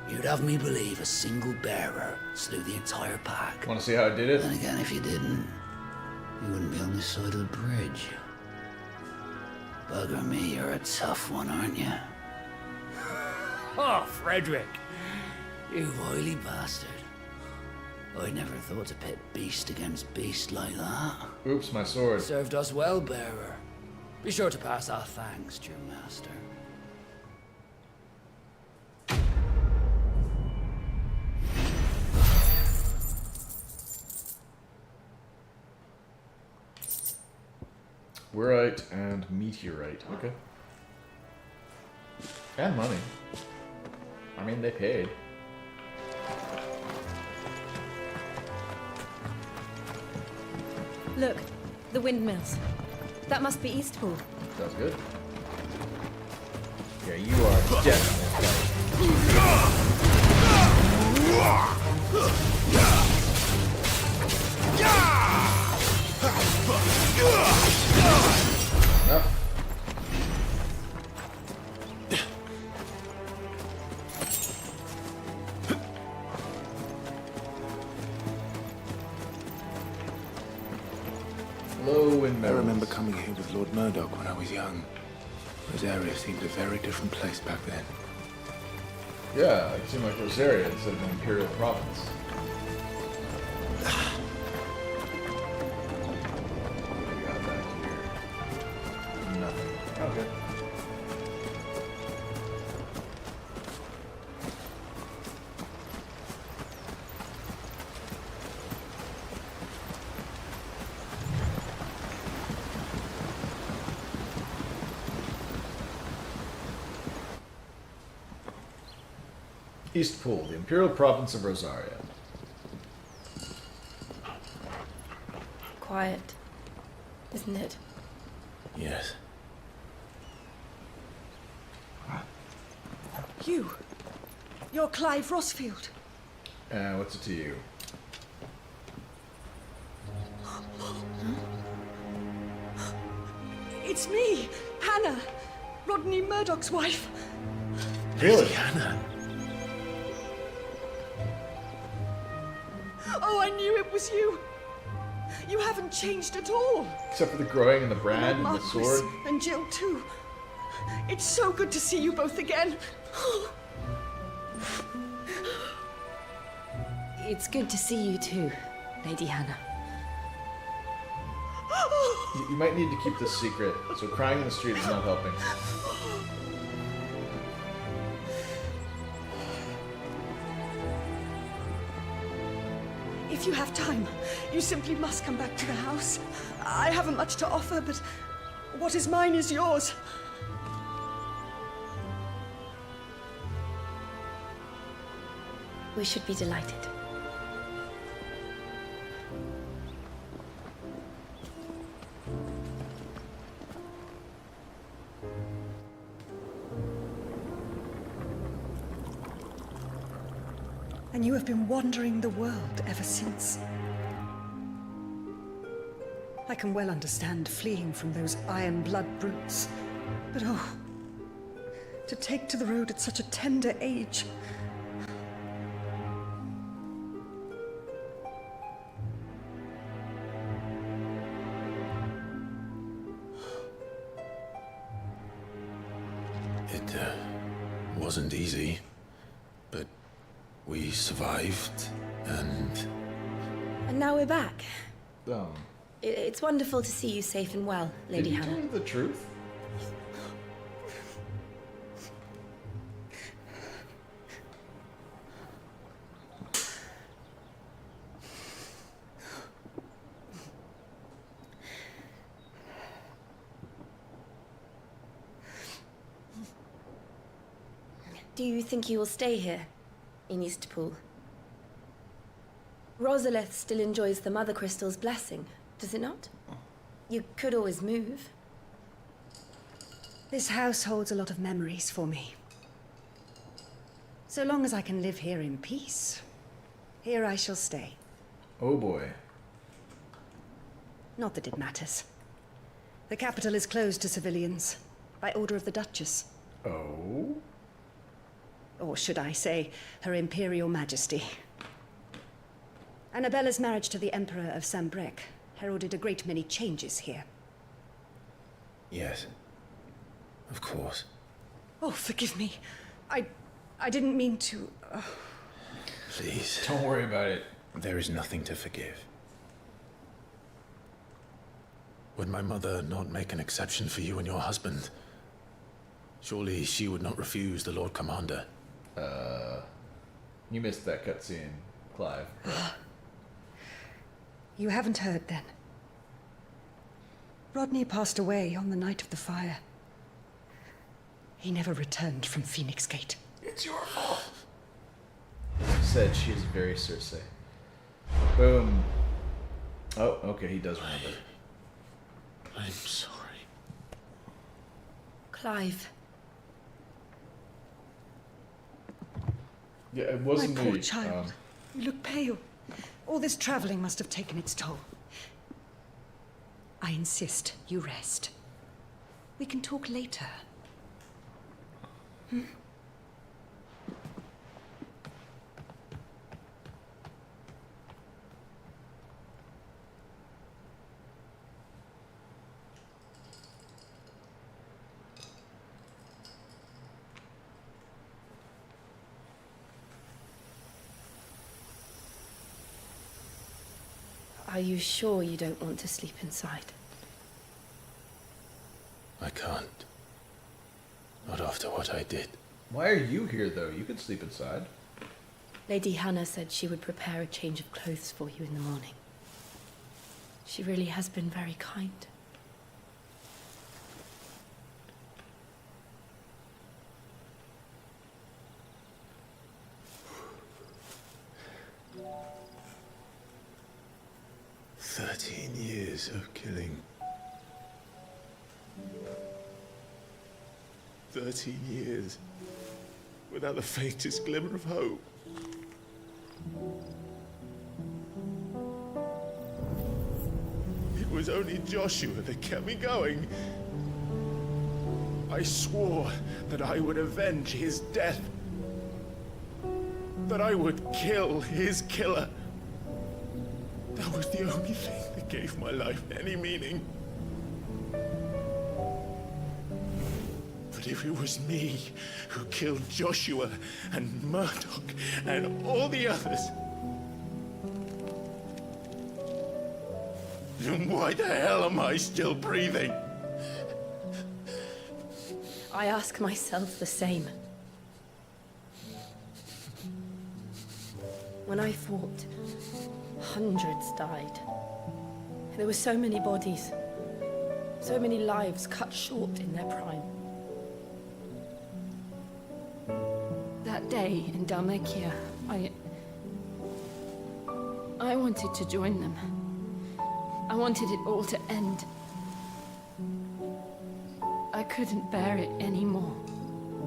You'd have me believe a single bearer slew the entire pack. Want to see how I did it? Then again, if you didn't, you wouldn't be on this side of the bridge. Bugger me, you're a tough one, aren't you? Oh, Frederick. You wily bastard. I never thought to pit beast against beast like that. Oops, my sword. Served us well, bearer. Be sure to pass our thanks to your master. Whereite and meteorite. Okay. And money. I mean, they paid. Look, The windmills. That must be Eastpool. Sounds good. Yeah, you are definitely enough. I remember coming here with Lord Murdoch when I was young. Rosaria seemed a very different place back then. Yeah, it seemed like Rosaria instead of an imperial province. What do we got back here? Nothing. Okay. Eastpool, the imperial province of Rosaria. Quiet, isn't it? Yes. You're Clive Rossfield. What's it to you? It's me, Hannah, Rodney Murdoch's wife. Really? Hannah? Oh, I knew it was you. You haven't changed at all. Except for the growing and the brand and the Marcus sword. and Jill too. It's so good to see you both again. It's good to see you too, Lady Hannah. You might need to keep this secret, so crying in the street is not helping. If you have time, you simply must come back to the house. I haven't much to offer, but what is mine is yours. We should be delighted. And you have been wandering the world ever since. I can well understand fleeing from those iron blood brutes. But oh, to take to the road at such a tender age. It wasn't easy, but we survived, and now we're back. Dumb. It's wonderful to see you safe and well, Lady Did you Hannah. tell me the truth? Do you think you will stay here, in Eastpool? Rosalith still enjoys the Mother Crystal's blessing, does it not? You could always move. This house holds a lot of memories for me. So long as I can live here in peace, here I shall stay. Oh boy. Not that it matters. The capital is closed to civilians, by order of the Duchess. Oh? Or should I say, Her Imperial Majesty. Annabella's marriage to the Emperor of Sambrec heralded a great many changes here. yes, of course. Oh, forgive me. I didn't mean to... Please. Don't worry about it. There is nothing to forgive. Would my mother not make an exception for you and your husband? Surely she would not refuse the Lord Commander. You missed that cutscene, Clive. You haven't heard, then. Rodney passed away on the night of the fire. He never returned from Phoenix Gate. It's your fault. Said she is very Cersei. Boom. Oh, okay, he does remember. I'm sorry. Clive. Yeah, it wasn't My poor me. child. You look pale. All this traveling must have taken its toll. I insist you rest. We can talk later. Hmm? Are you sure you don't want to sleep inside? I can't. Not after what I did. Why are you here, though? You could sleep inside. Lady Hannah said she would prepare a change of clothes for you in the morning. She really has been very kind. Years of killing. 13 years without the faintest glimmer of hope. It was only Joshua that kept me going. I swore that I would avenge his death. That I would kill his killer. That was the only thing that gave my life any meaning. But if it was me who killed Joshua and Murdoch and all the others, then why the hell am I still breathing? I ask myself the same. When I fought, hundreds died. There were so many bodies, so many lives cut short in their prime. That day in Dalmekia, I wanted to join them. I wanted it all to end. I couldn't bear it anymore.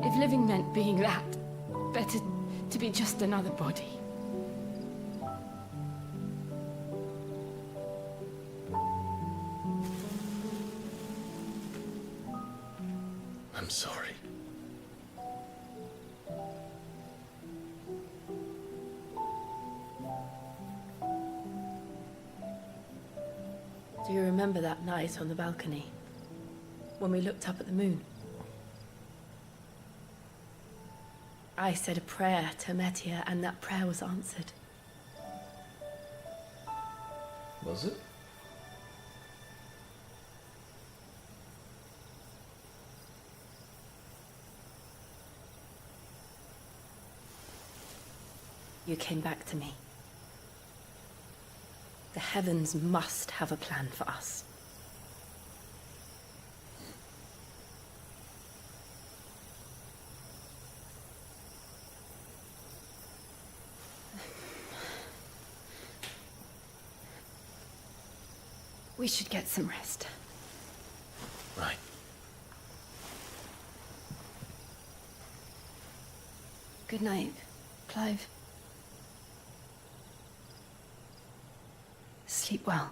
If living meant being that, better to be just another body. I'm sorry. Do you remember that night on the balcony? When we looked up at the moon? I said a prayer to Metia, and that prayer was answered. Was it? You came back to me. The heavens must have a plan for us. We should get some rest. Right. Good night, Clive. Sleep well.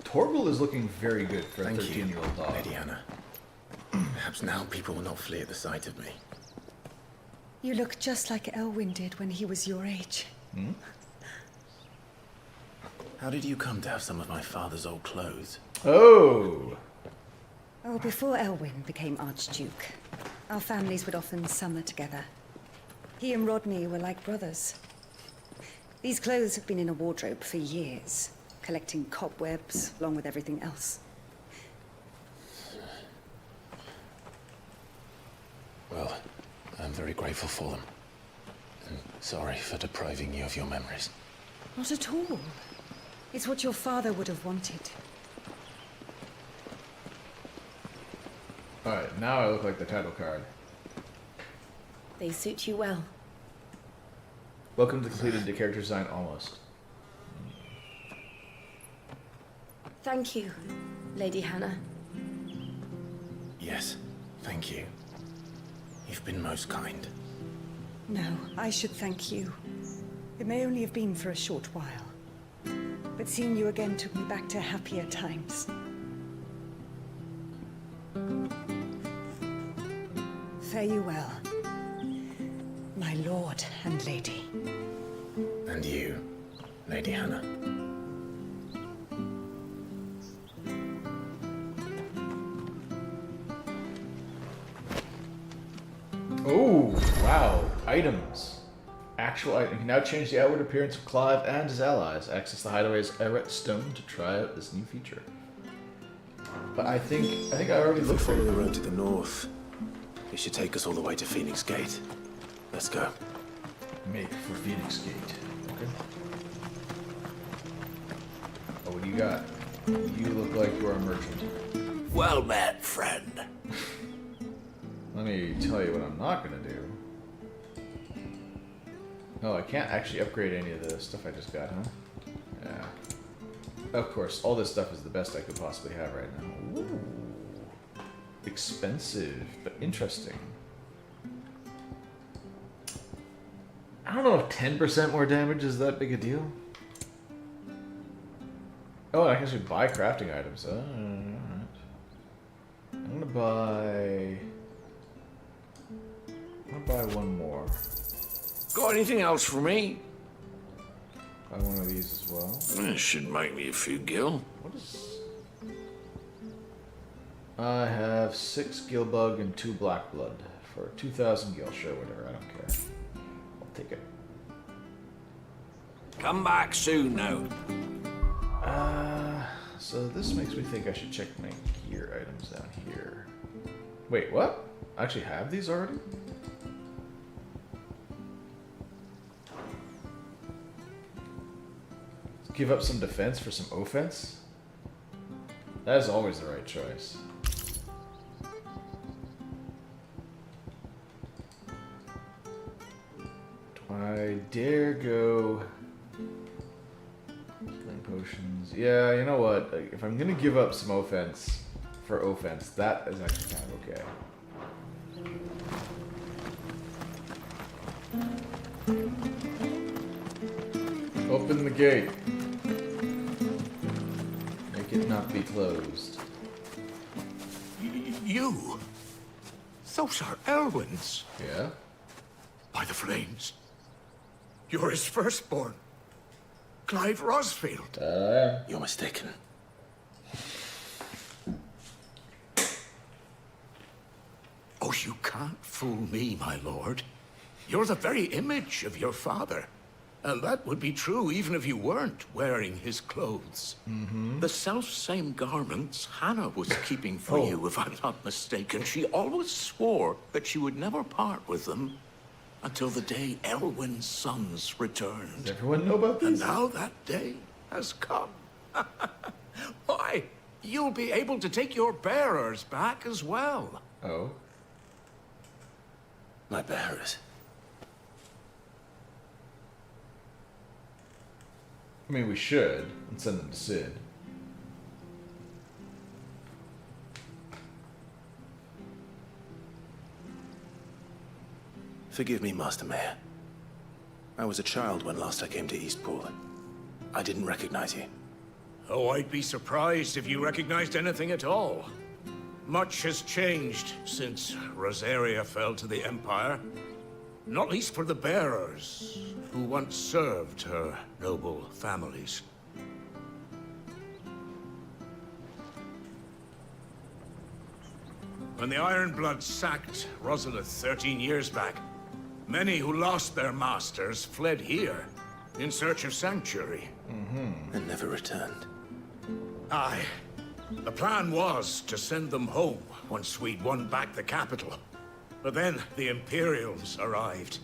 Torgal is looking very good for a Thank 13-year-old dog. Lady Hannah. Perhaps now people will not flee at the sight of me. You look just like Elwyn did when he was your age. Hmm? How did you come to have some of my father's old clothes? Oh! Oh, before Elwyn became Archduke, our families would often summer together. He and Rodney were like brothers. These clothes have been in a wardrobe for years, collecting cobwebs along with everything else. Well, I'm very grateful for them. And sorry for depriving you of your memories. Not at all. It's what your father would have wanted. Alright, now I look like the title card. They suit you well. Welcome to completed the character design almost. Thank you, Lady Hannah. Yes, thank you. You've been most kind. No, I should thank you. It may only have been for a short while, but seeing you again took me back to happier times. Fare you well, my lord and lady. And you, Lady Hannah. Oh, wow. Items. Actual item. You can now change the outward appearance of Clive and his allies. Access the hideaway's Eret Stone to try out this new feature. But I think I already looked for Follow the road to the north. It should take us all the way to Phoenix Gate. Let's go. Make for Phoenix Gate. Okay. Oh, what do you got? You look like you're a merchant. Well met, friend. Let me tell you what I'm not gonna do. Oh, I can't actually upgrade any of the stuff I just got, huh? Yeah. Of course, all this stuff is the best I could possibly have right now. Ooh. Expensive, but interesting. I don't know if 10% more damage is that big a deal. Oh, I can actually buy crafting items. Alright. I'm gonna buy one more. Got anything else for me? Buy one of these as well. This should make me a few gil. What is... I have 6 gil bug and 2 black blood for 2,000 gil. Sure, whatever. I don't care. I'll take it. Come back soon now. So this makes me think I should check my gear items down here. Wait, what? I actually have these already? Give up some defense for some offense? That is always the right choice. Do I dare go... Healing potions. Yeah, you know what? If I'm gonna give up some offense for offense, that is actually kind of okay. Open the gate. Make it not be closed. You? Those are Elwyn's. Yeah? By the flames. You're his firstborn. Clive Rosfield. You're mistaken. Oh, you can't fool me, my lord. You're the very image of your father. And that would be true even if you weren't wearing his clothes. The self-same garments Hannah was keeping for you, if I'm not mistaken. She always swore that she would never part with them until the day Elwyn's sons returned. Does everyone know about this? And now that day has come. Why, you'll be able to take your bearers back as well. Oh? My bearers. I mean, we should, and send them to Sid. Forgive me, Master Mayor. I was a child when last I came to Eastpool. I didn't recognize you. Oh, I'd be surprised if you recognized anything at all. Much has changed since Rosaria fell to the Empire. Not least for the bearers, who once served her noble families. When the Ironbloods sacked Rosalith 13 years back, many who lost their masters fled here in search of sanctuary. And never returned. Aye. The plan was to send them home once we'd won back the capital. But then the Imperials arrived.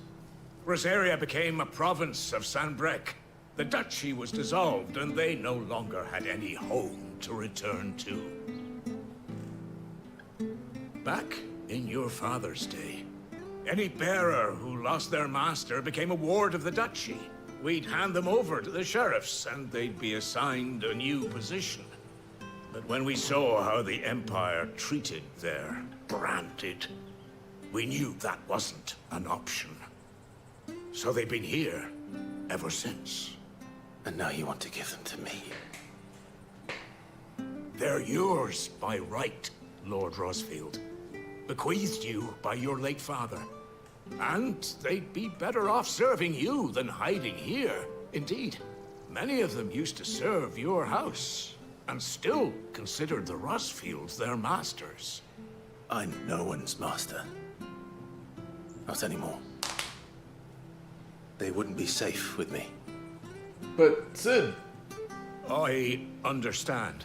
Rosaria became a province of Sanbreque. The duchy was dissolved, and they no longer had any home to return to. back in your father's day. Any bearer who lost their master became a ward of the duchy. We'd hand them over to the sheriffs, and they'd be assigned a new position. But when we saw how the Empire treated their branded, we knew that wasn't an option. So they've been here ever since. And now you want to give them to me? They're yours by right, Lord Rosfield. Bequeathed you by your late father. And they'd be better off serving you than hiding here. Indeed, many of them used to serve your house, and still considered the Rosfields their masters. I'm no one's master. Not anymore. They wouldn't be safe with me. But, Sid... I understand.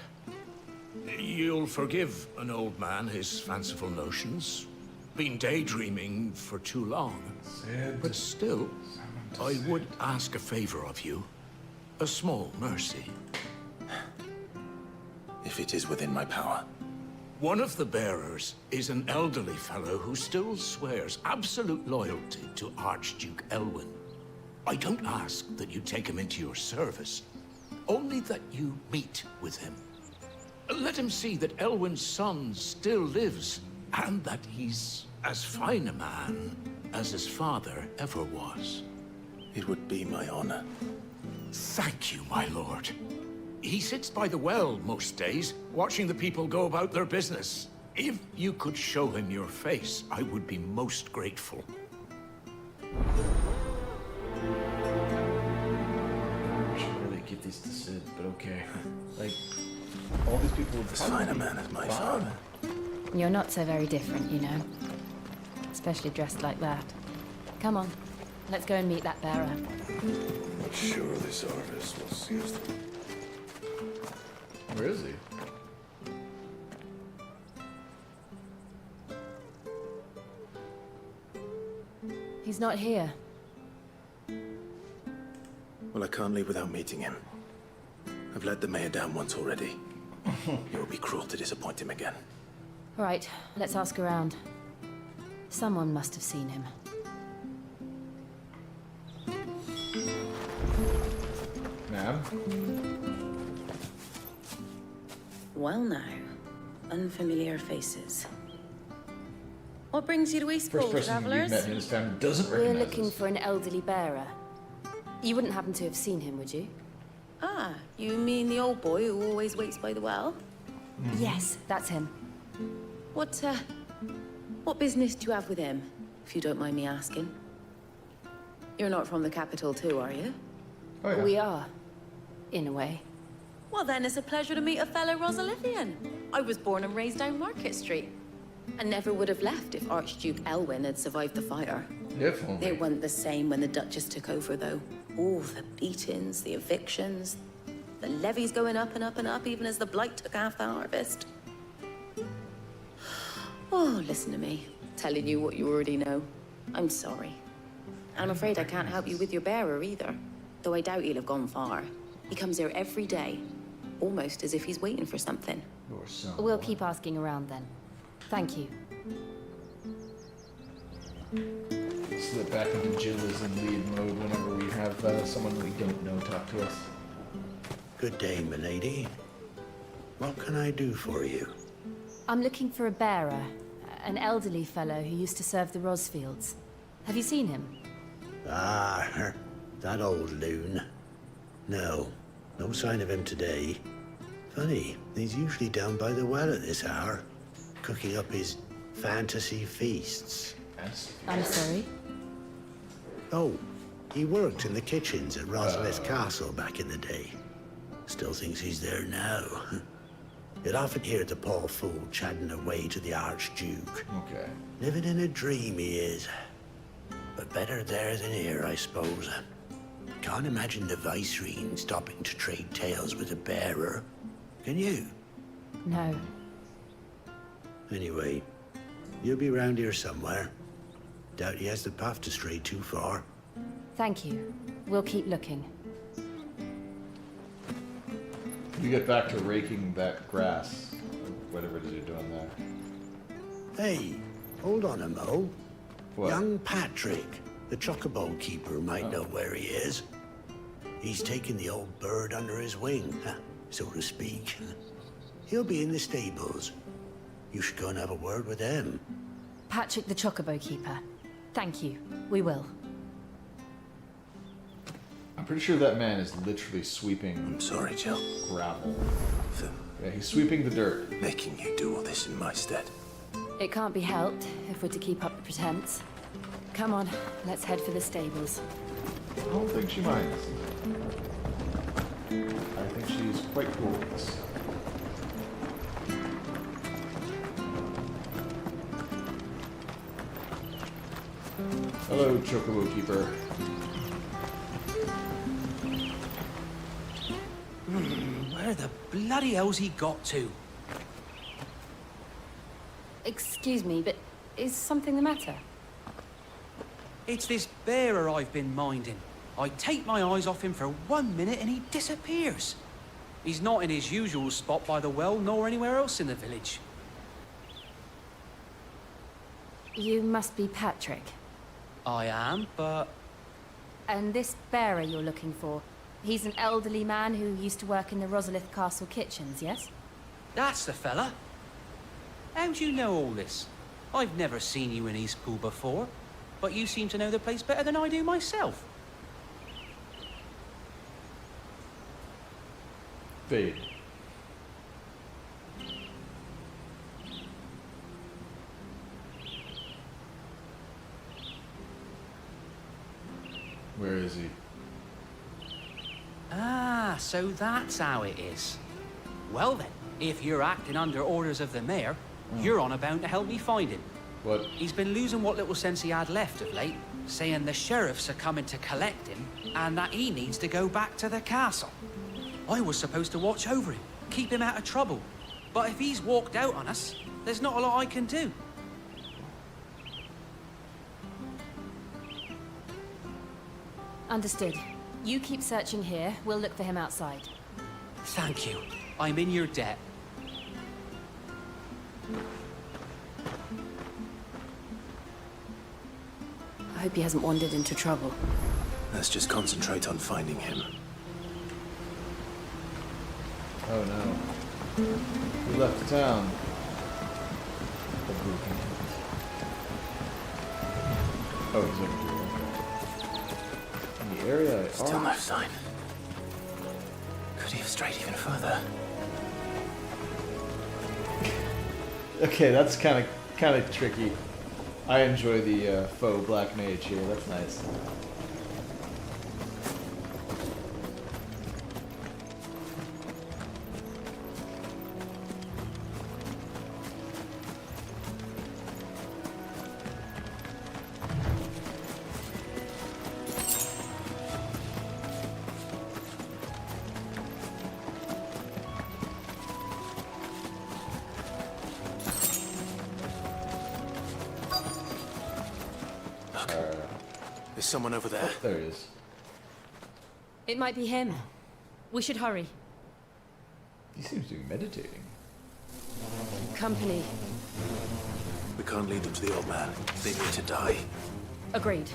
You'll forgive an old man his fanciful notions. Been daydreaming for too long. Sid. But still, I would ask a favor of you. A small mercy. If it is within my power. One of the bearers is an elderly fellow who still swears absolute loyalty to Archduke Elwyn. I don't ask that you take him into your service, only that you meet with him. Let him see that Elwyn's son still lives, and that he's as fine a man as his father ever was. It would be my honor. Thank you, my lord. He sits by the well most days, watching the people go about their business. If you could show him your face, I would be most grateful. I should really give these to Sid, but okay. Like, all these people would As fine a man as my father. You're not so very different, you know. Especially dressed like that. Come on, let's go and meet that bearer. But surely Zarvis will see us through. Where is he? He's not here. Well, I can't leave without meeting him. I've let the mayor down once already. It would be cruel to disappoint him again. All right, let's ask around. Someone must have seen him. Ma'am? Well now, unfamiliar faces. What brings you to Eastpool, First person we've met in this town who doesn't We're recognize looking us. for an elderly bearer. You wouldn't happen to have seen him, would you? Ah, you mean the old boy who always waits by the well? Yes, that's him. What business do you have with him, if you don't mind me asking? You're not from the capital too, are you? Oh, yeah. We are, in a way. Well then, it's a pleasure to meet a fellow Rosalithian. I was born and raised down Market Street. And never would have left if Archduke Elwyn had survived the fire. If only. It wasn't the same when the Duchess took over, though. Oh, the beatings, the evictions, the levies going up and up and up, even as the blight took half the harvest. Oh, listen to me, telling you what you already know. I'm sorry. I'm afraid I can't help you with your bearer either, though I doubt he'll have gone far. He comes here every day, almost as if he's waiting for something. Your son. We'll keep asking around then. Thank you. Slip back into Jill in lead mode whenever we have someone we don't know talk to us. Good day, milady. What can I do for you? I'm looking for a bearer, an elderly fellow who used to serve the Rosfields. Have you seen him? Ah, that old loon. No sign of him today. Funny, he's usually down by the well at this hour, cooking up his fantasy feasts. I'm sorry? Oh, he worked in the kitchens at Rosalith Castle back in the day. Still thinks he's there now. You'd often hear the poor fool chatting away to the Archduke. Okay. Living in a dream he is. But better there than here, I suppose. Can't imagine the Viceroy stopping to trade tales with a bearer. Can you? No. Anyway, you'll be round here somewhere. Doubt he has the path to stray too far. Thank you. We'll keep looking. You get back to raking that grass, or whatever it is you're doing there. Hey, hold on a mo. What? Young Patrick, the chocobo keeper, might know where he is. He's taken the old bird under his wing, so to speak. He'll be in the stables. You should go and have a word with them. Patrick the Chocobo Keeper. Thank you. We will. I'm pretty sure that man is literally sweeping. I'm sorry, Jill. Gravel. Yeah, he's sweeping the dirt. Making you do all this in my stead. It can't be helped if we're to keep up the pretense. Come on, let's head for the stables. I don't think she minds. I think she's quite cool with this. Hello, Chocobo Keeper. Where the bloody hell's he got to? Excuse me, but is something the matter? It's this bearer I've been minding. I take my eyes off him for 1 minute and he disappears. He's not in his usual spot by the well, nor anywhere else in the village. You must be Patrick. I am, but... And this bearer you're looking for, he's an elderly man who used to work in the Rosalith Castle kitchens, yes? That's the fella. How do you know all this? I've never seen you in Eastpool before, but you seem to know the place better than I do myself. Fade. Where is he? Ah, so that's how it is. Well then, if you're acting under orders of the mayor, you're on about to help me find him. What? He's been losing what little sense he had left of late, saying the sheriffs are coming to collect him, and that he needs to go back to the castle. I was supposed to watch over him, keep him out of trouble. But if he's walked out on us, there's not a lot I can do. Understood. You keep searching here, we'll look for him outside. Thank you. I'm in your debt. I hope he hasn't wandered into trouble. Let's just concentrate on finding him. Oh no. He left town. Oh, he's over here. In the area. Still no sign. Could he have strayed even further? Okay, that's kind of tricky. I enjoy the faux black mage here. That's nice. There's someone over there. Oh, there he is. It might be him. We should hurry. He seems to be meditating. Company. We can't lead them to the old man. They need to die. Agreed.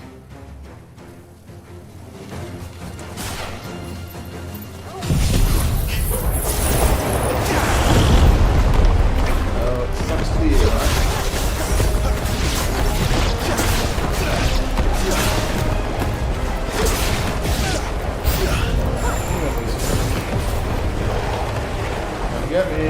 Oh, it sucks to be you, huh? Get me.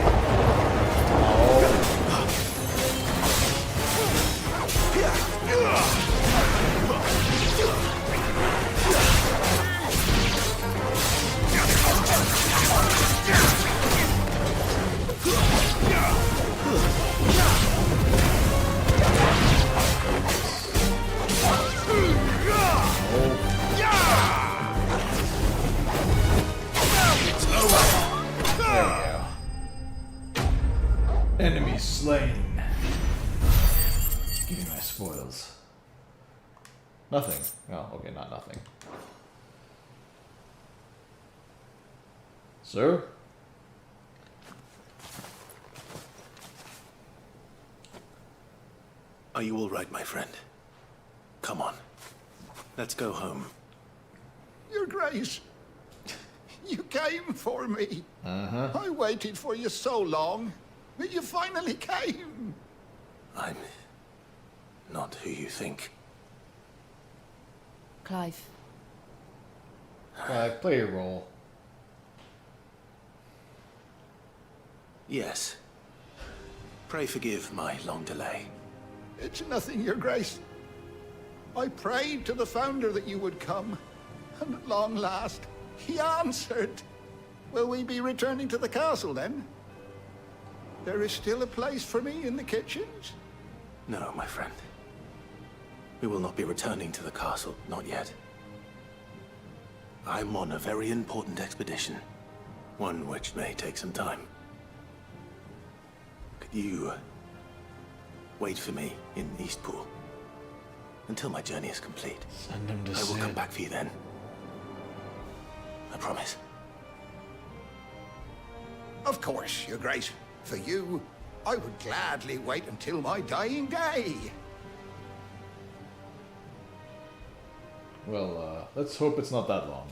Enemy slain. Give me my spoils. Nothing. Oh, okay, not nothing. Sir? Are you all right, my friend? Come on. Let's go home. Your Grace, you came for me. I waited for you so long, but you finally came. I'm not who you think. Clive. Clive, play your role. Yes. Pray forgive my long delay. It's nothing, Your Grace. I prayed to the Founder that you would come, and at long last, he answered. Will we be returning to the castle, then? There is still a place for me in the kitchens? No, my friend. We will not be returning to the castle, not yet. I'm on a very important expedition, one which may take some time. Could you wait for me in Eastpool until my journey is complete? Send him to I will come back for you then. I promise. Of course, Your Grace. For you, I would gladly wait until my dying day. Well, let's hope it's not that long.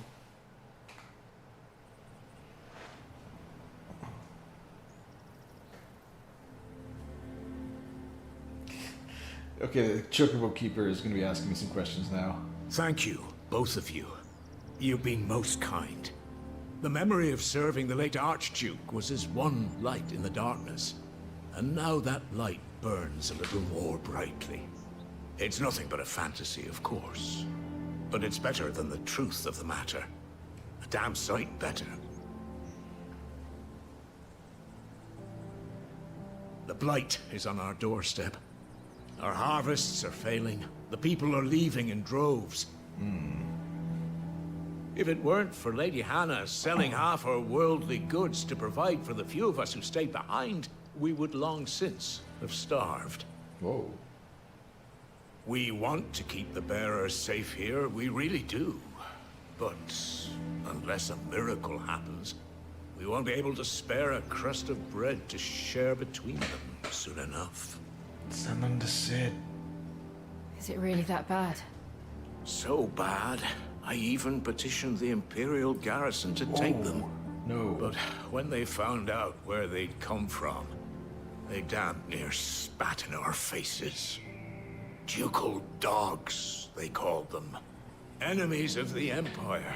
Okay, the Chocobo Keeper is going to be asking me some questions now. Thank you, both of you. You've been most kind. The memory of serving the late Archduke was as one light in the darkness, and now that light burns a little more brightly. It's nothing but a fantasy, of course, but it's better than the truth of the matter. A damn sight better. The blight is on our doorstep. Our harvests are failing. The people are leaving in droves. If it weren't for Lady Hannah selling half her worldly goods to provide for the few of us who stayed behind, we would long since have starved. Whoa. We want to keep the bearers safe here, we really do. But unless a miracle happens, we won't be able to spare a crust of bread to share between them soon enough. Send them to Sid. Is it really that bad? So bad, I even petitioned the Imperial garrison to take them. No. But when they found out where they'd come from, they damn near spat in our faces. Ducal dogs, they called them. Enemies of the Empire.